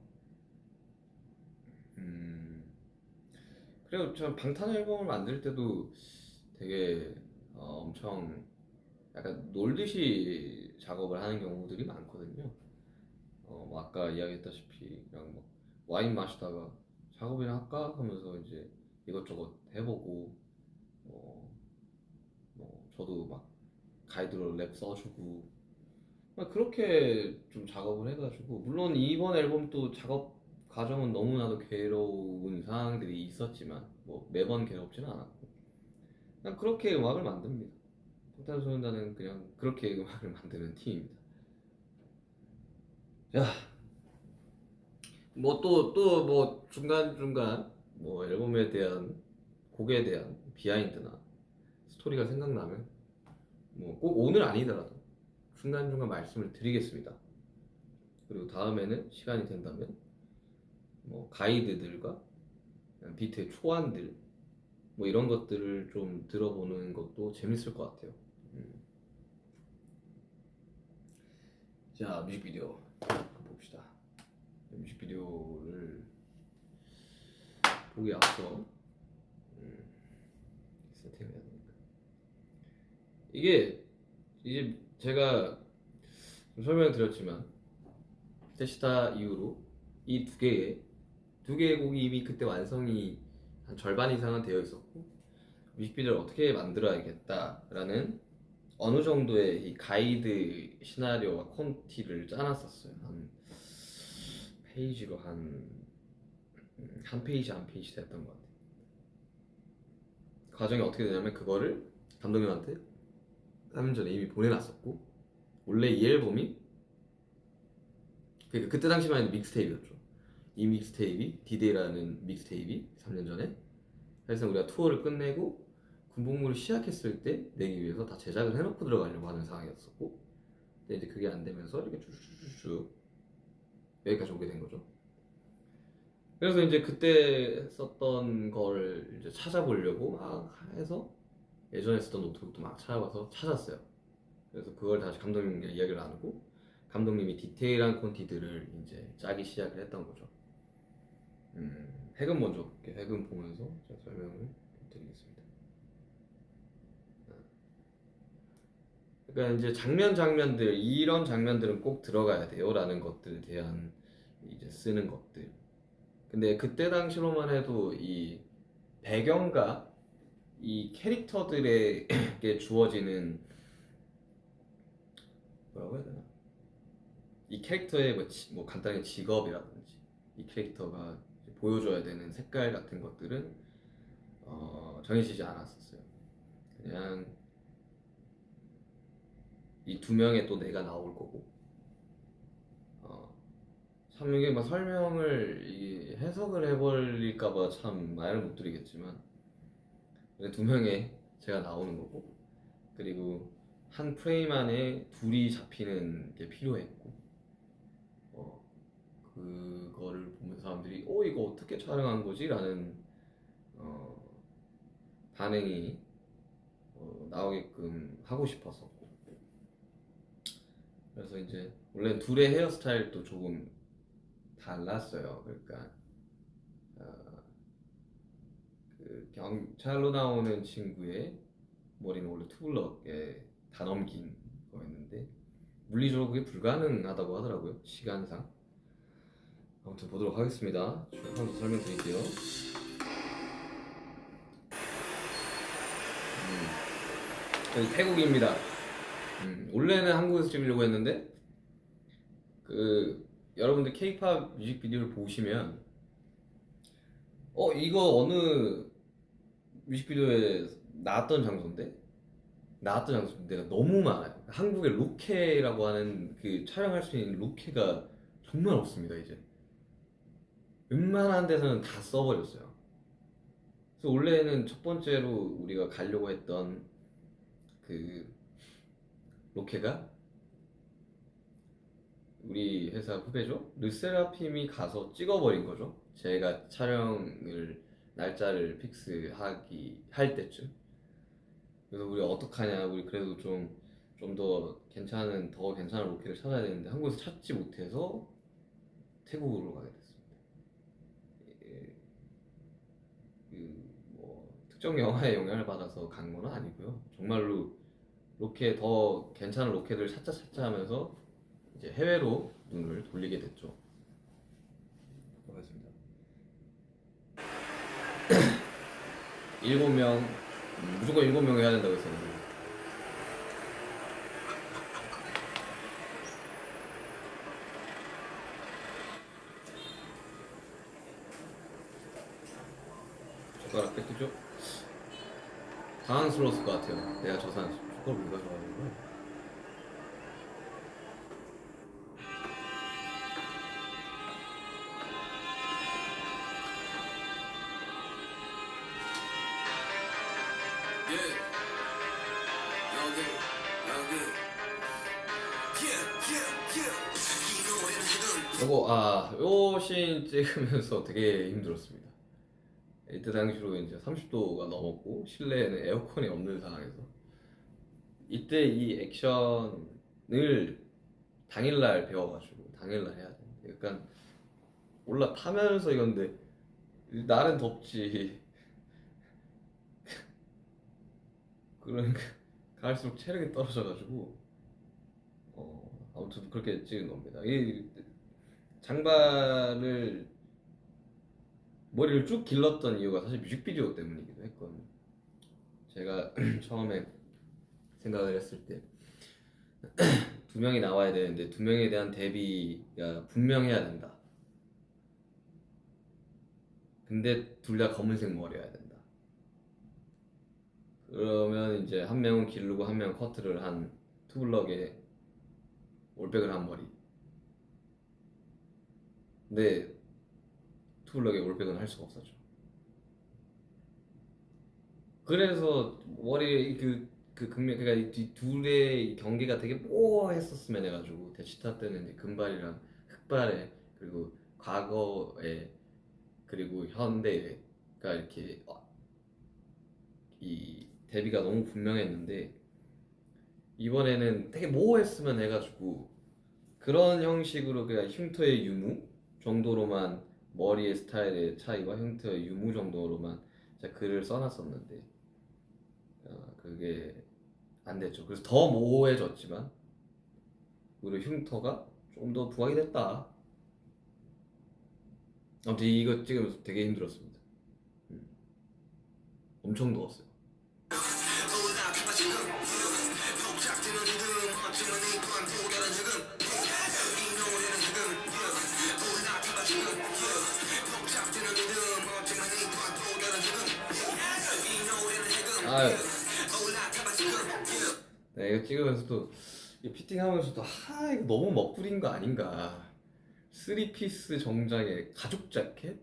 [SPEAKER 1] 그리고 저 방탄 앨범을 만들 때도 되게 엄청 약간 놀듯이 작업을 하는 경우들이 많거든요. 뭐 아까 이야기했다시피 그냥 뭐 와인 마시다가 작업이나 할까 하면서 이제 이것저것 해보고 뭐 저도 막 가이드로 랩 써주고 막 그렇게 좀 작업을 해가지고 물론 이번 앨범도 작업 과정은 너무나도 괴로운 상황들이 있었지만 뭐 매번 괴롭지는 않았고 그냥 그렇게 음악을 만듭니다. 방탄소년단은 그냥 그렇게 음악을 만드는 팀입니다. 야, 뭐 또 뭐 중간중간 뭐 앨범에 대한 곡에 대한 비하인드나 스토리가 생각나면 뭐 꼭 오늘 아니더라도 중간중간 말씀을 드리겠습니다. 그리고 다음에는 시간이 된다면 뭐 가이드들과 비트의 초안들 뭐 이런 것들을 좀 들어보는 것도 재밌을 것 같아요. 자, 뮤직비디오 봅시다. 뮤직비디오를 보기 앞서 세팅을 해야 되니까 이게 이제 제가 좀 설명을 드렸지만 테시타 이후로 이 두 개의 곡이 이미 그때 완성이 한 절반 이상은 되어 있었고 뮤직비디오를 어떻게 만들어야겠다라는 어느 정도의 이 가이드 시나리오와 콘티를 짜놨었어요. 한 페이지로 한 페이지 한 페이지 됐던 것 같아요. 과정이 어떻게 되냐면 그거를 감독님한테 3년 전에 이미 보내놨었고 원래 이 앨범이 그러니까 그때 당시만 해도 믹스테이프였죠. 이 믹스테이프 디데이라는 믹스테이프 3년 전에 그래서 우리가 투어를 끝내고 군복무를 시작했을 때 내기 위해서 다 제작을 해놓고 들어가려고 하는 상황이었었고 근데 이제 그게 안 되면서 이렇게 쭉쭉쭉 여기까지 오게 된 거죠. 그래서 이제 그때 썼던 걸 이제 찾아보려고 막 해서 예전에 쓰던 노트북도 막 찾아봐서 찾았어요. 그래서 그걸 다시 감독님과 이야기를 나누고 감독님이 디테일한 콘티들을 이제 짜기 시작을 했던 거죠. 핵은 먼저 볼게요. 핵은 보면서 제가 설명을 드리겠습니다. 그러니까 이제 장면들 이런 장면들은 꼭 들어가야 돼요라는 것들에 대한 이제 쓰는 것들. 근데 그때 당시로만 해도 이 배경과 이 캐릭터들에게 주어지는 뭐라고 해야 되나? 이 캐릭터의 뭐 간단히 직업이라든지 이 캐릭터가 보여줘야 되는 색깔 같은 것들은 정해지지 않았었어요. 그냥 이 두 명의 또 내가 나올 거고 참 이게 막 설명을 해석을 해버릴까봐 참 말을 못 드리겠지만 두 명의 제가 나오는 거고 그리고 한 프레임 안에 둘이 잡히는 게 필요했고 그거를 보면서 사람들이 이거 어떻게 촬영한 거지? 라는 반응이 나오게끔 하고 싶었었고 그래서 이제 원래 둘의 헤어스타일도 조금 달랐어요. 그러니까 그 경찰로 나오는 친구의 머리는 원래 투블럭에 다 넘긴 거였는데 물리적으로 그게 불가능하다고 하더라고요. 시간상. 아무튼 보도록 하겠습니다. 한 번 더 설명드릴게요. 여기 태국입니다. 원래는 한국에서 찍으려고 했는데 여러분들 K-pop 뮤직비디오를 보시면 이거 어느 뮤직비디오에 나왔던 장소인데가 너무 많아요. 한국의 로케라고 하는 그 촬영할 수 있는 로케가 정말 없습니다. 이제 웬만한 데서는 다 써버렸어요. 그래서 원래는 첫 번째로 우리가 가려고 했던 그 로케가 우리 회사 후배죠? 르세라핌이 가서 찍어버린 거죠. 제가 촬영을 날짜를 할 때쯤. 그래서 우리 어떡하냐, 우리 그래도 좀 더 괜찮은 로케를 찾아야 되는데 한국에서 찾지 못해서 태국으로 가게 됐습니다. 예, 뭐 특정 영화의 영향을 받아서 간 건 아니고요. 정말로 더 괜찮은 로케를 찾자 하면서 이제 해외로 눈을 돌리게 됐죠. 반갑습니다. 7명, 무조건 7명 해야 된다고 했었는데 젓가락 뺏기죠? 당황스러웠을 것 같아요. 내가 저 사람 젓가락 왜 가져가는 거야?
[SPEAKER 2] Yeah, 여기, yeah, yeah, yeah. 이 노래는 지금
[SPEAKER 1] 요 씬 찍으면서 되게 힘들었습니다. 이때 당시로 이제 30도가 넘었고 실내에는 에어컨이 없는 상황에서 이때 이 액션을 당일날 배워가지고 당일날 해야 돼. 약간 올라타면서 이건데 날은 덥지. 그러니까 갈수록 체력이 떨어져가지고 아무튼 그렇게 찍은 겁니다. 이 장발을 머리를 쭉 길렀던 이유가 사실 뮤직비디오 때문이기도 했거든요. 제가 처음에 생각을 했을 때 두 명이 나와야 되는데 두 명에 대한 대비가 분명해야 된다. 근데 둘 다 검은색 머리여야 된다. 그러면 이제 한 명은 기르고 한 명은 커트를 한 투블럭에 올백을 한 머리. 근데 투블럭에 올백은 할 수가 없었죠. 그래서 머리 그러니까 이 둘의 경계가 되게 모호했었으면 해가지고 대치타 때는 이제 금발이랑 흑발에 그리고 과거에 그리고 현대가 이렇게 이 대비가 너무 분명했는데 이번에는 되게 모호했으면 해가지고 그런 형식으로 그냥 흉터의 유무 정도로만 머리의 스타일의 차이와 흉터의 유무 정도로만 제가 글을 써놨었는데 그게 안 됐죠. 그래서 더 모호해졌지만 오히려 흉터가 좀 더 부각이 됐다. 아무튼 이거 찍으면서 되게 힘들었습니다. 엄청 더웠어요. 아유. 네, 이거 찍으면서도 이 피팅하면서도 이거 너무 멋부린 거 아닌가. 3피스 정장에 가죽 자켓?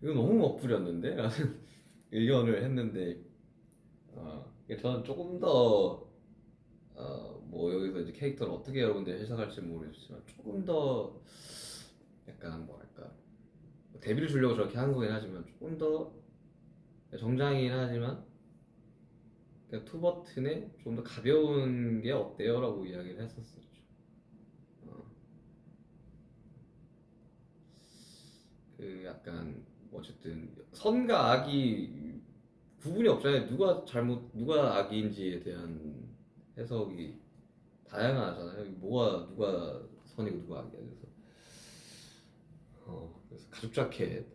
[SPEAKER 1] 이거 너무 멋부렸는데? 라는 의견을 했는데 저는 조금 더 뭐 여기서 이제 캐릭터를 어떻게 여러분들이 해석할지 모르겠지만 조금 더 약간 뭐랄까 데뷔를 주려고 저렇게 한 거긴 하지만 조금 더 정장이긴 하지만 그러니까 투버튼에 좀 더 가벼운 게 어때요? 라고 이야기를 했었었죠. 그 약간 어쨌든 선과 악이 구분이 없잖아요. 누가 악인지에 대한 해석이 다양하잖아요. 누가 선이고 누가 악이야. 그래서 가죽 자켓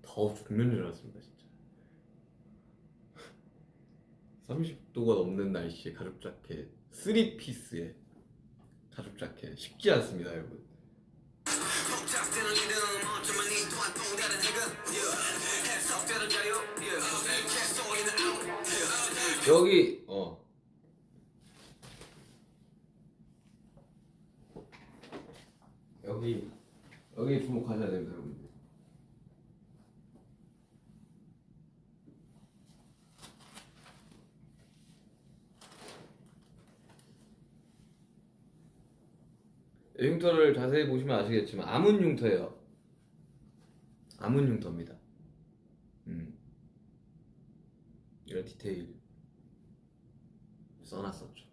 [SPEAKER 1] 더 죽는 줄 알았습니다, 진짜. 30도가 넘는 날씨에 가죽 자켓 3피스에 가죽 자켓 쉽지 않습니다, 여러분.
[SPEAKER 2] 복잡되는 리듬 어쩌면 이 또한 또 다른 해금 해석되는 자유 계속
[SPEAKER 1] 여기 여기 주목하셔야 됩니다, 여러분. 흉터를 자세히 보시면 아시겠지만 아문 흉터예요. 아문 흉터입니다. 이런 디테일 써놨었죠.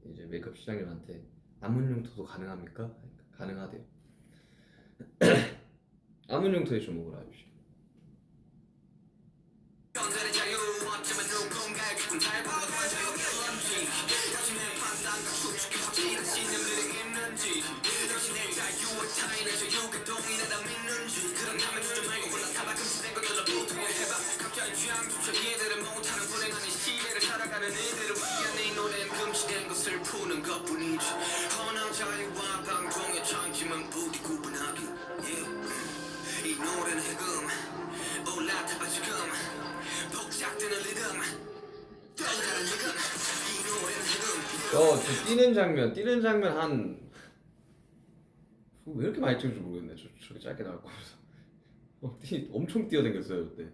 [SPEAKER 1] 이제 메이크업 시장님한테 아문 흉터도 가능합니까? 그러니까 가능하대요. 아문 흉터에 주목을 하십시오.
[SPEAKER 2] 변절의 자유 어쩌면 누군가의 깊은 달콤한 자유였는지 당신의 판단과 추측이 확실한 신념들이 있는지 당신의 자유와 타인의 자유가 동일하다 믿는지 그런다면 주저 말고 올라타봐 금지된 것들로 보통을 해봐 각자의 취향조차 이해들을 못하는 불행한 이 시대를 살아가는 이들을 위한 이 노래는 금지된 것을 푸는 것뿐이지 허나 자유와 방종의 차이지만 부디 구분하기 이 노래는 해금 올라타봐 지금 복잡되는 리듬 또 다른 해금 이 노래는 해금
[SPEAKER 1] 저 뛰는 장면 한 왜 이렇게 많이 찍은지 모르겠네. 저렇게 짧게 나올 거면서 엄청 뛰어댕겼어요 그때.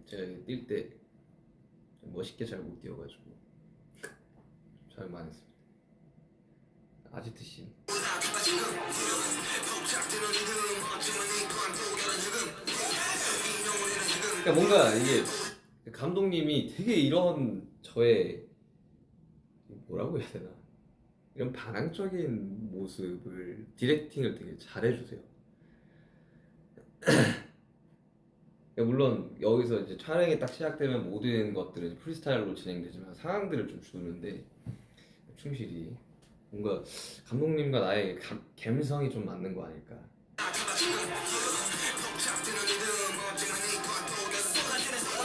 [SPEAKER 1] 제가 뛸 때 멋있게 잘 못 뛰어가지고 잘 많이 했습니다. 아지트 씬.
[SPEAKER 2] 올라타봐 지금 복잡되는 리듬 어쩌면 이 또한 또 다른 해금 이 노래는 해금
[SPEAKER 1] 그러니까 뭔가 이게 감독님이 되게 이런 저의 뭐라고 해야 되나 이런 반항적인 모습을 디렉팅을 되게 잘해주세요. 그러니까 물론 여기서 이제 촬영이 딱 시작되면 모든 것들은 프리스타일로 진행되지만 상황들을 좀 주는데 충실히 뭔가 감독님과 나의 감성이 좀 맞는 거 아닐까.
[SPEAKER 2] 올라타봐 지금 복잡되는 리듬 어쩌면 이 또한 또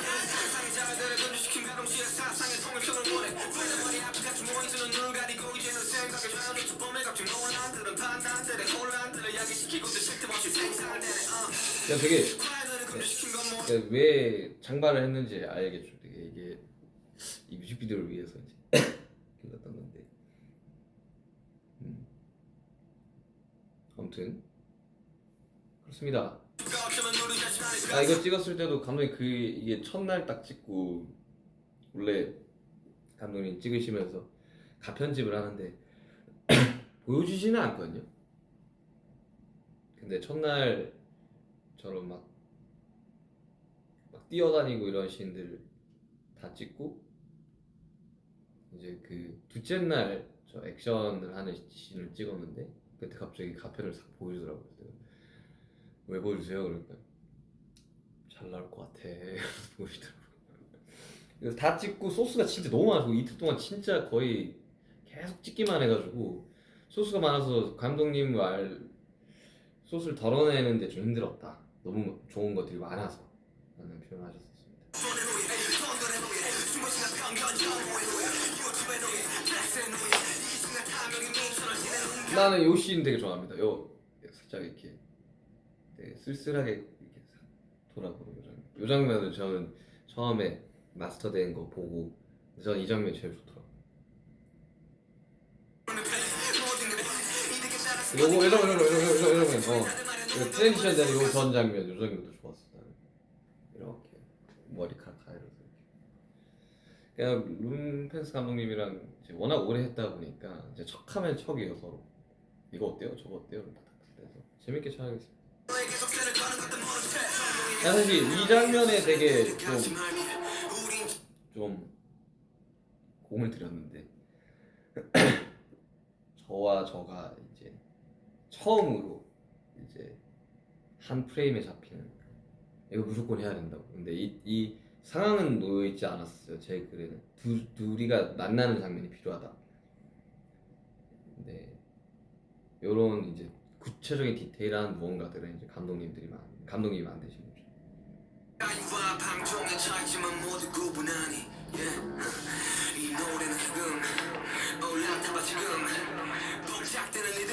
[SPEAKER 2] 다른 세상의 자들을 분주시킨 가동시에 사상의 통일성을 원해 불러버린 앞이같이 모인수는 눈 가리고 이제는 생각에 좌우는 수범의 각종 논란들은 판단들의 혼란들을 야기시키고 쉴 틈 없이 생산을 내네
[SPEAKER 1] 그냥 되게
[SPEAKER 2] 과연은 금지시킨 건 뭐
[SPEAKER 1] 그러니까 왜 장발을 했는지 알겠죠. 되게 이게 이 뮤직비디오를 위해서 이제 길렀던 건데. 아무튼 그렇습니다.
[SPEAKER 2] 어쩌면 우리 자신만의
[SPEAKER 1] 아 이거 찍었을 때도 감독님 이게 첫날 딱 찍고 원래 감독님 찍으시면서 가편집을 하는데 보여주지는 않거든요. 근데 첫날처럼 막 뛰어다니고 이런 씬들 다 찍고 이제 그 둘째 날 저 액션을 하는 씬을 찍었는데 그때 갑자기 가편을 싹 보여주더라고요. 그래서 왜 보여주세요? 그러니까 잘 나올 것 같아. 보여주더라고요. 그래서 다 찍고 소스가 진짜 너무 많아서 이틀 동안 진짜 거의 계속 찍기만 해가지고 소스가 많아서 감독님 소스를 덜어내는데 좀 힘들었다. 너무 좋은 것들이 많아서 라는 표현을 하셨습니다. 나는 요 씬 되게 좋아합니다. 요 살짝 이렇게 되게 쓸쓸하게 이렇게 돌아보는 요 장면을 저는 처음에 마스터된 거 보고 저는 이 장면이 제일 좋더라고요. 요거 이러면 트랜지션 되는 요 전 장면 요 장면도 좋았어. 나는 이렇게 머리카락 가이로서 그냥 룸펜스 감독님이랑 이제 워낙 오래 했다 보니까 이제 척하면 척이에요 서로. 이거 어때요? 저거 어때요? 그래서 재밌게 촬영했습니다. 사실 이 장면에 되게 좀 공을 들였는데 저와 저가 이제 처음으로 이제 한 프레임에 잡히는 이거 무조건 해야 된다고. 근데 이 상황은 놓여 있지 않았어요. 제 글에는 둘이가 만나는 장면이 필요하다. 근데 요런 이제 구체적인 디테일한 무언가들은 이제 감독님이 만드신 거죠.
[SPEAKER 2] 야유와 방종의 차이지만 모두 구분하니 이 노래는 지금 올라타봐 지금 봉착되는 리듬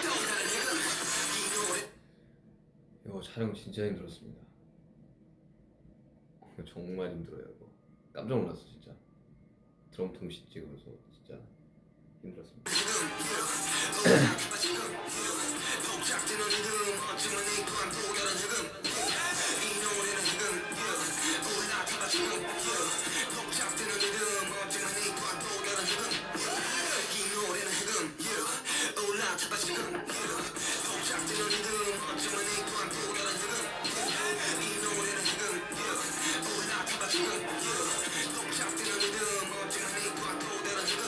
[SPEAKER 2] 또 다른 리듬 이 노래
[SPEAKER 1] 이거 촬영 진짜 힘들었습니다. 정말 힘들어요 이거. 깜짝 놀랐어 진짜. 드럼통 찍으면서 진짜 힘들었습니다.
[SPEAKER 2] 올라타봐 지금 봉착되는 리듬 어쩌면 이건 또 다른 리듬 이 노래는 지금 올라타봐 지금 봉착되는 리듬 어쩌면 이건 또 다른 리듬 이 노래는 지금 올라타봐 지금 봉착되는 리듬 어쩌면 이건 또 다른 리듬 이 노래는 지금 올라타봐 지금 봉착되는 리듬 어쩌면 이건 또 다른 리듬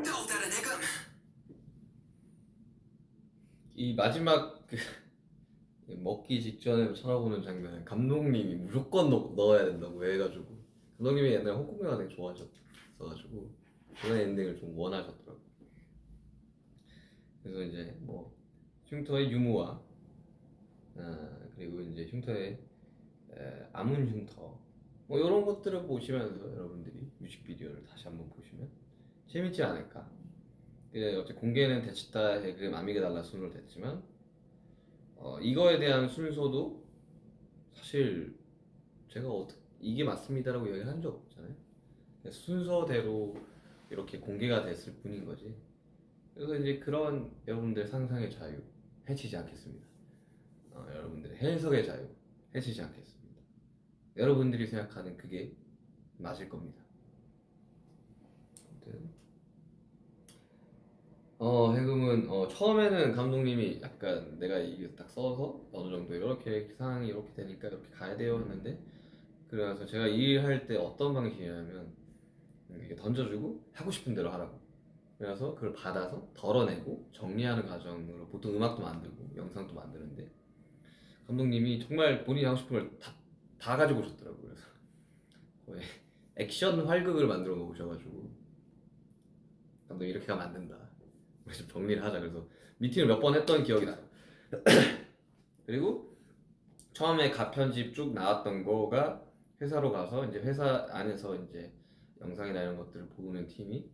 [SPEAKER 2] 또 다른 해금
[SPEAKER 1] 이 마지막 그 먹기 직전에 쳐다보는 장면 감독님이 무조건 넣어야 된다고 해가지고 감독님이 옛날에 홍콩 영화 되게 좋아하셨어가지고 그런 엔딩을 좀 원하셨더라고. 그래서 이제 뭐 흉터의 유무와 그리고 이제 흉터의 아문 흉터 뭐 이런 것들을 보시면서 여러분들이 뮤직비디오를 다시 한번 보시면 재밌지 않을까. 어째 공개는 데치다의 그림 아미게달라 순으로 됐지만 이거에 대한 순서도 사실 제가 이게 맞습니다라고 얘기한 적 없잖아요. 순서대로 이렇게 공개가 됐을 뿐인 거지. 그래서 이제 그런 여러분들 상상의 자유 해치지 않겠습니다. 여러분들의 해석의 자유 해치지 않겠습니다. 여러분들이 생각하는 그게 맞을 겁니다. 아무튼 해금은 처음에는 감독님이 약간 내가 이게 딱 써서 어느 정도 이렇게 상황이 이렇게 되니까 이렇게 가야 돼요 했는데 그래서 제가 일할 때 어떤 방식이냐면 이게 던져주고 하고 싶은 대로 하라고. 그래서 그걸 받아서 덜어내고 정리하는 과정으로 보통 음악도 만들고 영상도 만드는데 감독님이 정말 본인이 하고 싶은 걸 다 가지고 오셨더라고요. 그래서 거의 액션 활극을 만들어 놓으셔가지고 감독님 이렇게 가면 안 된다. 그래서 정리를 하자. 그래서 미팅을 몇 번 했던 기억이 나요. 그리고 처음에 가편집 쭉 나왔던 거가 회사로 가서 이제 회사 안에서 이제 영상이나 이런 것들을 보는 팀이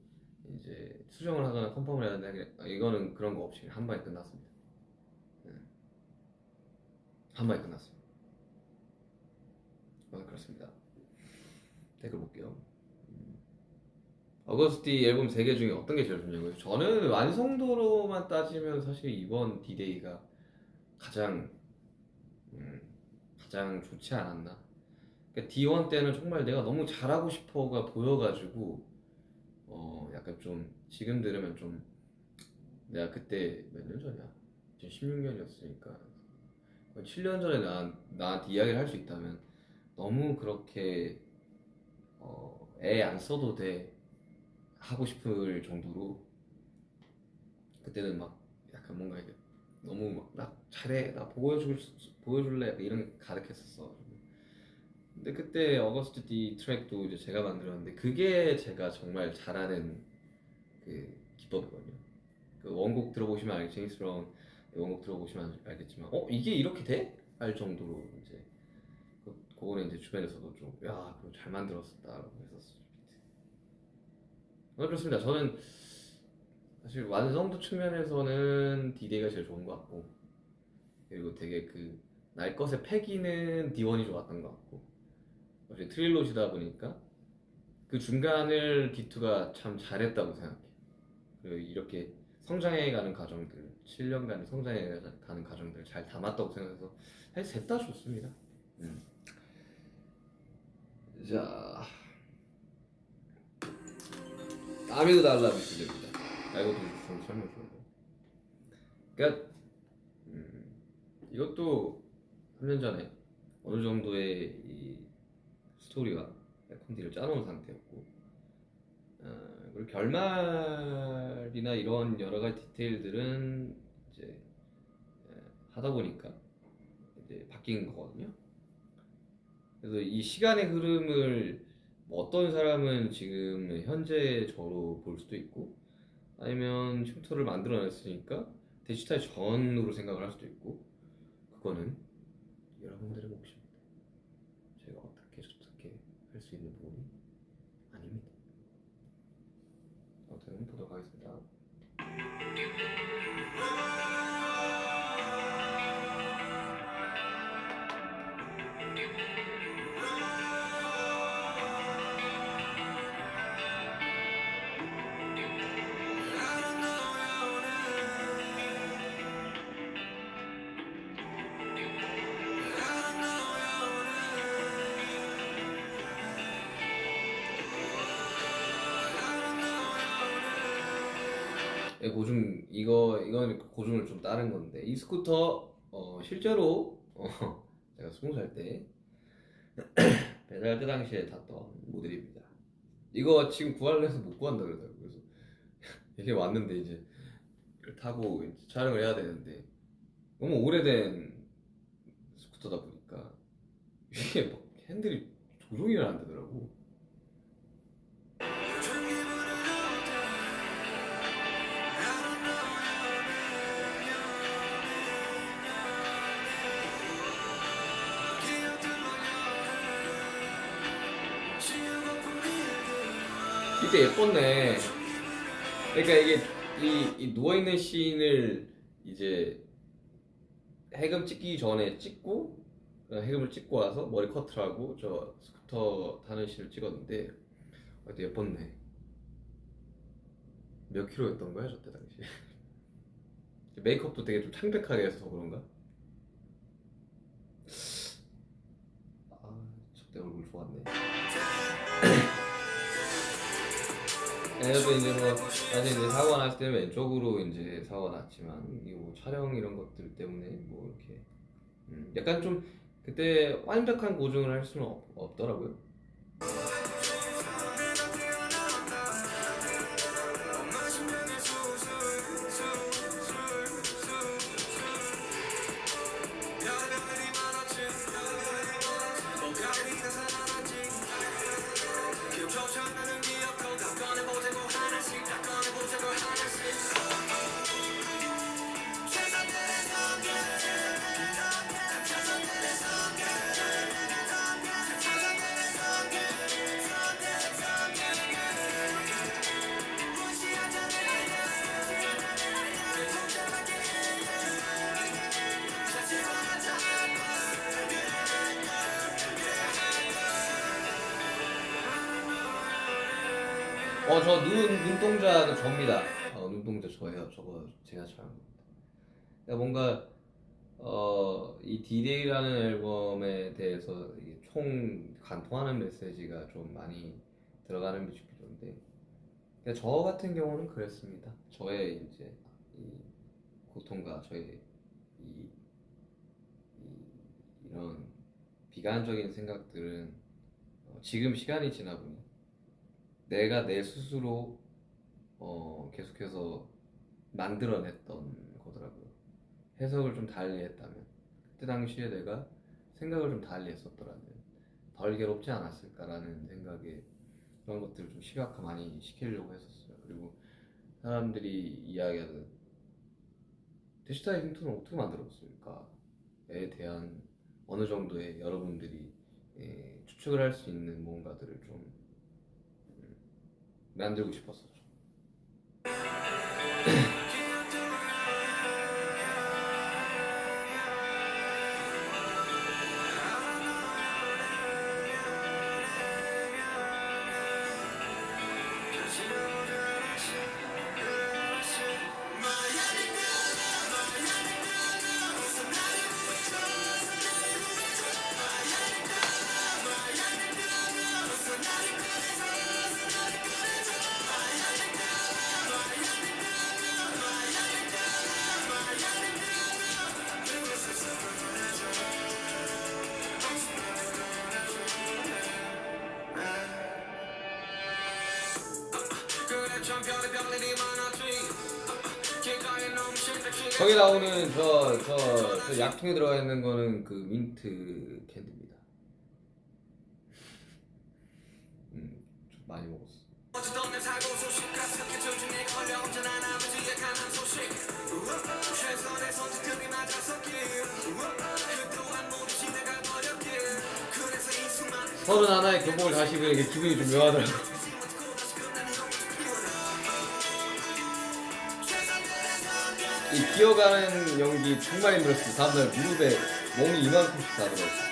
[SPEAKER 1] 이제 수정을 하거나 컨펌을 해야 되는데 이거는 그런 거 없이 한 방에 끝났습니다. 한 방에 끝났습니다. 그렇습니다. 댓글 볼게요. 어거스티 앨범 3개 중에 어떤 게 제일 좋냐고요? 저는 완성도로만 따지면 사실 이번 D-Day가 가장 좋지 않았나. 그러니까 D1 때는 정말 내가 너무 잘하고 싶어가 보여가지고 약간 좀 지금 들으면 좀 내가 그때 몇 년 전이야? 2016년이었으니까 7년 전에 나한테 이야기를 할 수 있다면 너무 그렇게 애 안 써도 돼 하고 싶을 정도로 그때는 막 약간 뭔가 이게 너무 막 나 잘해 나 보여줄래 약간 이런 게 가득했었어. 근데 그때 어거스트 D 트랙도 이제 제가 만들었는데 그게 제가 정말 잘하는 그 기법이거든요. 그 원곡 들어보시면 알겠 제임스 브라운 원곡 들어보시면 알겠지만 이게 이렇게 돼? 할 정도로 이제 그거는 이제 주변에서도 좀 야 그거 잘 만들었다라고 했었어요. 그렇습니다. 저는 사실 완성도 측면에서는 D-Day가 제일 좋은 것 같고, 그리고 되게 그 날 것의 패기는 D1이 좋았던 것 같고, 어차피 트릴로지다 보니까 그 중간을 D2가 참 잘했다고 생각해. 그리고 이렇게 성장해가는 과정들, 7년간 성장해가는 과정들을 잘 담았다고 생각해서 사실 셋 다 좋습니다. 자, 아미도 달라 미술입니다. 이것도 좀 설명 좀. 그러니까 이것도 3년 전에 어느 정도의 이 스토리와 콘디를 짜놓은 상태였고, 그리고 결말이나 이런 여러 가지 디테일들은 이제 하다 보니까 이제 바뀐 거거든요. 그래서 이 시간의 흐름을 뭐 어떤 사람은 지금 현재 저로 볼 수도 있고, 아니면 흉터를 만들어냈으니까 디지털 전으로 생각을 할 수도 있고, 그거는 여러분들의 몫입니다. 제가 어떻게 저렇게 할 수 있는 부분이 아닙니다. 아무튼 보도록 하겠습니다. 이건 고증을 좀 따른 건데, 이 스쿠터 실제로 제가 20살 때 배달 때 당시에 탔던 모델입니다. 이거 지금 구하려 해서 못 구한다 그러더라고요. 그래서 이게 왔는데 이제 이걸 타고 이제 촬영을 해야 되는데 너무 오래된 스쿠터다 보니까 이게 막 핸들이 조종이 안 되더라고. 이때 예뻤네. 그러니까 이게 이 누워있는 씬을 이제 해금 찍기 전에 찍고, 해금을 찍고 와서 머리 커트를 하고 저 스쿠터 타는 씬을 찍었는데 그때 예뻤네. 몇 킬로였던 거야 저때 당시? 메이크업도 되게 좀 창백하게 해서 그런가? 저때 얼굴 좋았네. 그래도 이제 뭐 사실 이제 사고가 났을 때는 왼쪽으로 이제 사고가 났지만 이뭐 촬영 이런 것들 때문에 뭐 이렇게 약간 좀 그때 완벽한 고증을 할 수는 없더라고요. 저 눈동자가 접니다. 눈동자 저예요. 저거 제가 촬영한 겁니다. 그러니까 뭔가 이 D-Day라는 앨범에 대해서 이게 총 관통하는 메시지가 좀 많이 들어가는 뮤직비디오인데, 그러니까 저 같은 경우는 그랬습니다. 저의 이제 이 고통과 저의 이, 이런 비관적인 생각들은 지금 시간이 지나 보니 내가 내 스스로 계속해서 만들어냈던 거더라고요. 해석을 좀 달리 했다면, 그때 당시에 내가 생각을 좀 달리 했었더라면 덜 괴롭지 않았을까라는 생각에 그런 것들을 좀 시각화 많이 시키려고 했었어요. 그리고 사람들이 이야기하는 데시타의 흉터는 어떻게 만들었을까에 대한 어느 정도의 여러분들이 추측을 할 수 있는 뭔가들을 좀 만들고 싶었었죠.
[SPEAKER 2] 그래 참 별의별 일이 많았지 길가에 넘칠 때
[SPEAKER 1] 거기 나오는 저 약통에 들어가 있는 거는 그 민트 캔디입니다. 좀 많이 먹었어.
[SPEAKER 2] 어쩌던 내 살고 소식 가슴에 조중에 걸려 언제나 아버지의 가난 소식 최선의 선택들이 맞아 섞인 그동안 모두 지나가 버렸길 그래서 이 수많은
[SPEAKER 1] 31의 교복을 다시 입으니까 기분이 좀 묘하더라고. 이 기어가는 연기 정말 힘들었어요. 다음날 무릎에 멍이 이만큼씩 다 들어있었어요.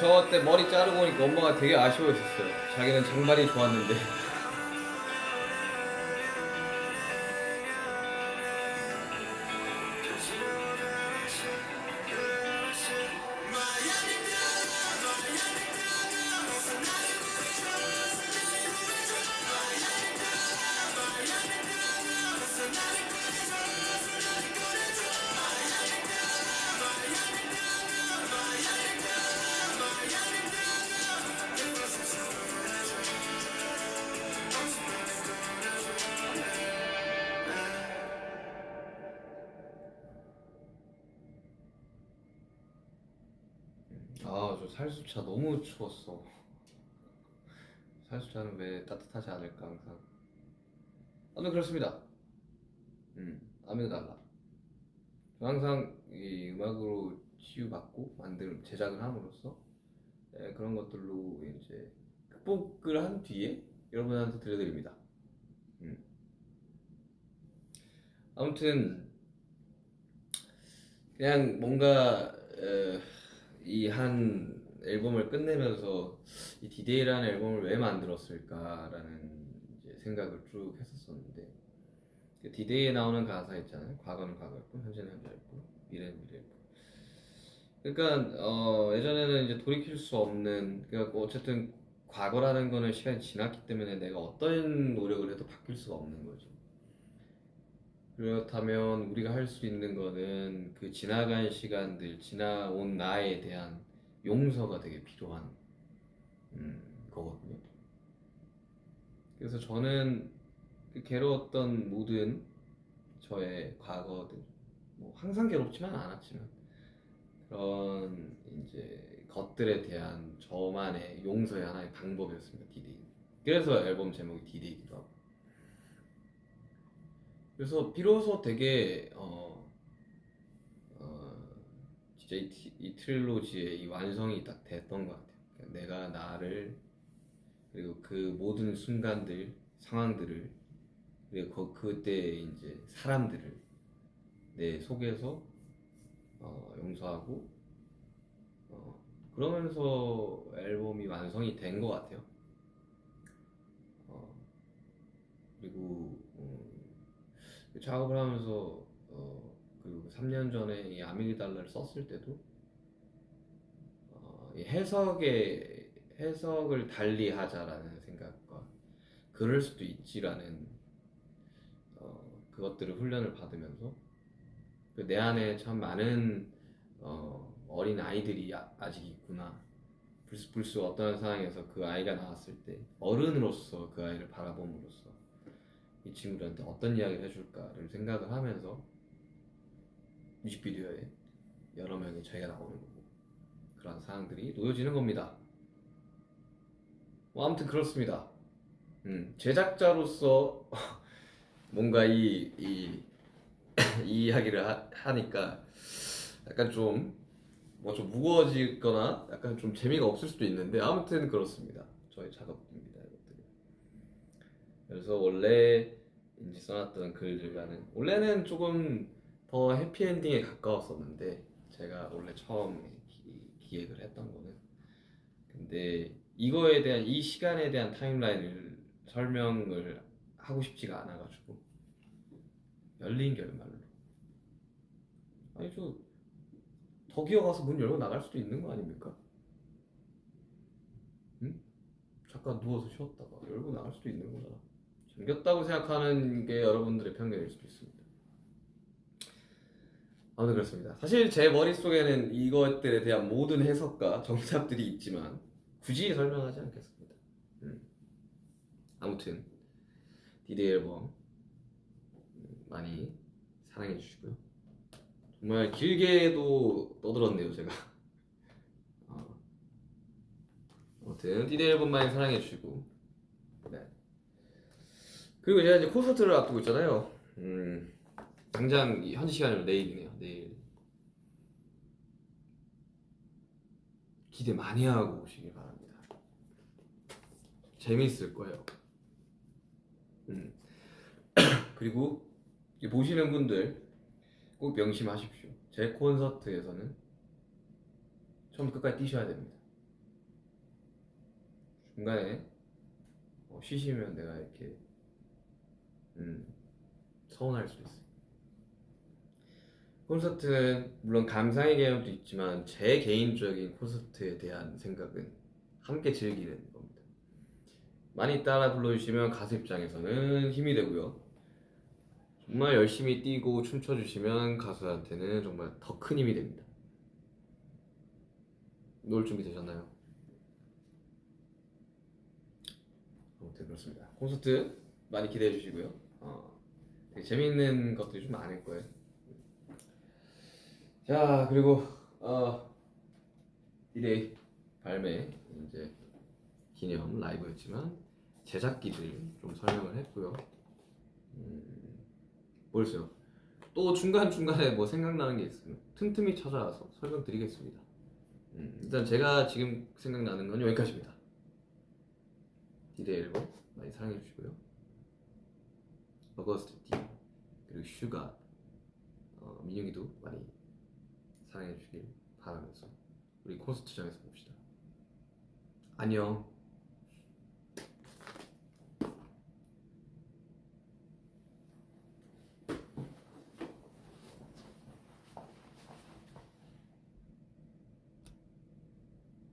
[SPEAKER 1] 저 때 머리 자르고 오니까 엄마가 되게 아쉬워했었어요. 자기는 장발이 좋았는데. 아, 저 살수차 너무 추웠어. 살수차는 왜 따뜻하지 않을까 항상. 아무튼 그렇습니다. 아무튼 달라. 저 항상 이 음악으로 치유받고 만들 제작을 함으로써 그런 것들로 이제 극복을 한 뒤에 여러분한테 들려드립니다. 아무튼 그냥 뭔가 이 한 앨범을 끝내면서 이 디데이라는 앨범을 왜 만들었을까라는 이제 생각을 쭉 했었었는데 그 디데이에 나오는 가사 있잖아요. 과거는 과거였고 현재는 현재였고 미래는 미래였고. 그러니까 예전에는 이제 돌이킬 수 없는 그러니까 어쨌든 과거라는 거는 시간이 지났기 때문에 내가 어떤 노력을 해도 바뀔 수가 없는 거죠. 그렇다면 우리가 할 수 있는 거는 그 지나간 시간들, 지나온 나에 대한 용서가 되게 필요한 거거든요. 그래서 저는 그 괴로웠던 모든 저의 과거들, 뭐 항상 괴롭지만 않았지만 그런 이제 것들에 대한 저만의 용서의 하나의 방법이었습니다. 디데이. 그래서 앨범 제목이 디데이기도 하고. 그래서 비로소 되게 진짜 이 트릴로지의 이 완성이 딱 됐던 것 같아요. 그러니까 내가 나를 그리고 그 모든 순간들, 상황들을 그리고 그때 이제 사람들을 내 속에서 용서하고 그러면서 앨범이 완성이 된 것 같아요. 그리고 작업을 하면서 그리고 3년 전에 이 아미그달라를 썼을 때도 이 해석을 달리 하자라는 생각과 그럴 수도 있지라는 그것들을 훈련을 받으면서 내 안에 참 많은 어린 아이들이 아직 있구나. 불쑥 어떤 상황에서 그 아이가 나왔을 때 어른으로서 그 아이를 바라봄으로써 이 친구들한테 어떤 이야기를 해줄까를 생각을 하면서 뮤직비디오에 여러 명의 저희가 나오는 거고 그런 사항들이 놓여지는 겁니다. 뭐 아무튼 그렇습니다. 제작자로서 뭔가 이 이야기를 하니까 약간 좀 뭐 좀 무거워지거나 약간 좀 재미가 없을 수도 있는데 아무튼 그렇습니다. 저의 작업입니다, 이것들이. 그래서 원래 이제 써놨던 글들과는 원래는 조금 더 해피엔딩에 가까웠었는데 제가 원래 처음 기획을 했던 거는 근데 이거에 대한 이 시간에 대한 타임라인을 설명을 하고 싶지가 않아가지고 열린 결말로 아니 저 더 기어가서 문 열고 나갈 수도 있는 거 아닙니까? 응? 잠깐 누워서 쉬었다가 열고 나갈 수도 있는 거잖아. 잠겼다고 생각하는 게 여러분들의 편견일 수도 있습니다. 아무튼 그렇습니다. 사실 제 머릿속에는 이것들에 대한 모든 해석과 정답들이 있지만 굳이 설명하지 않겠습니다. 아무튼 디데이 앨범 많이 사랑해 주시고요. 정말 길게도 떠들었네요 제가. 아무튼 디데이 앨범 많이 사랑해 주시고 네. 그리고 제가 이제 콘서트를 앞두고 있잖아요. 당장 현지 시간으로 내일이네요. 내일 기대 많이 하고 오시길 바랍니다. 재밌을 거예요. 그리고 보시는 분들 꼭 명심하십시오. 제 콘서트에서는 처음부터 끝까지 뛰셔야 됩니다. 중간에 쉬시면 내가 이렇게 서운할 수도 있어요. 콘서트는 물론 감상의 개념도 있지만 제 개인적인 콘서트에 대한 생각은 함께 즐기는 겁니다. 많이 따라 불러주시면 가수 입장에서는 힘이 되고요. 정말 열심히 뛰고 춤춰주시면 가수한테는 정말 더 큰 힘이 됩니다. 놀 준비 되셨나요? 아무튼 그렇습니다. 콘서트 많이 기대해 주시고요. 되게 재미있는 것들이 좀 많을 거예요. 자 그리고 디데이 발매 이제 기념 라이브였지만 제작기들 좀 설명을 했고요. 모르겠어요. 또 중간중간에 뭐 생각나는 게 있으면 틈틈이 찾아와서 설명드리겠습니다. 일단 제가 지금 생각나는 건 여기까지입니다. 디데이 앨범 많이 사랑해 주시고요. 어거스트 D 그리고 슈가 민영이도 많이 사랑해 주시길 바라면서 우리 콘서트장에서 봅시다. 안녕.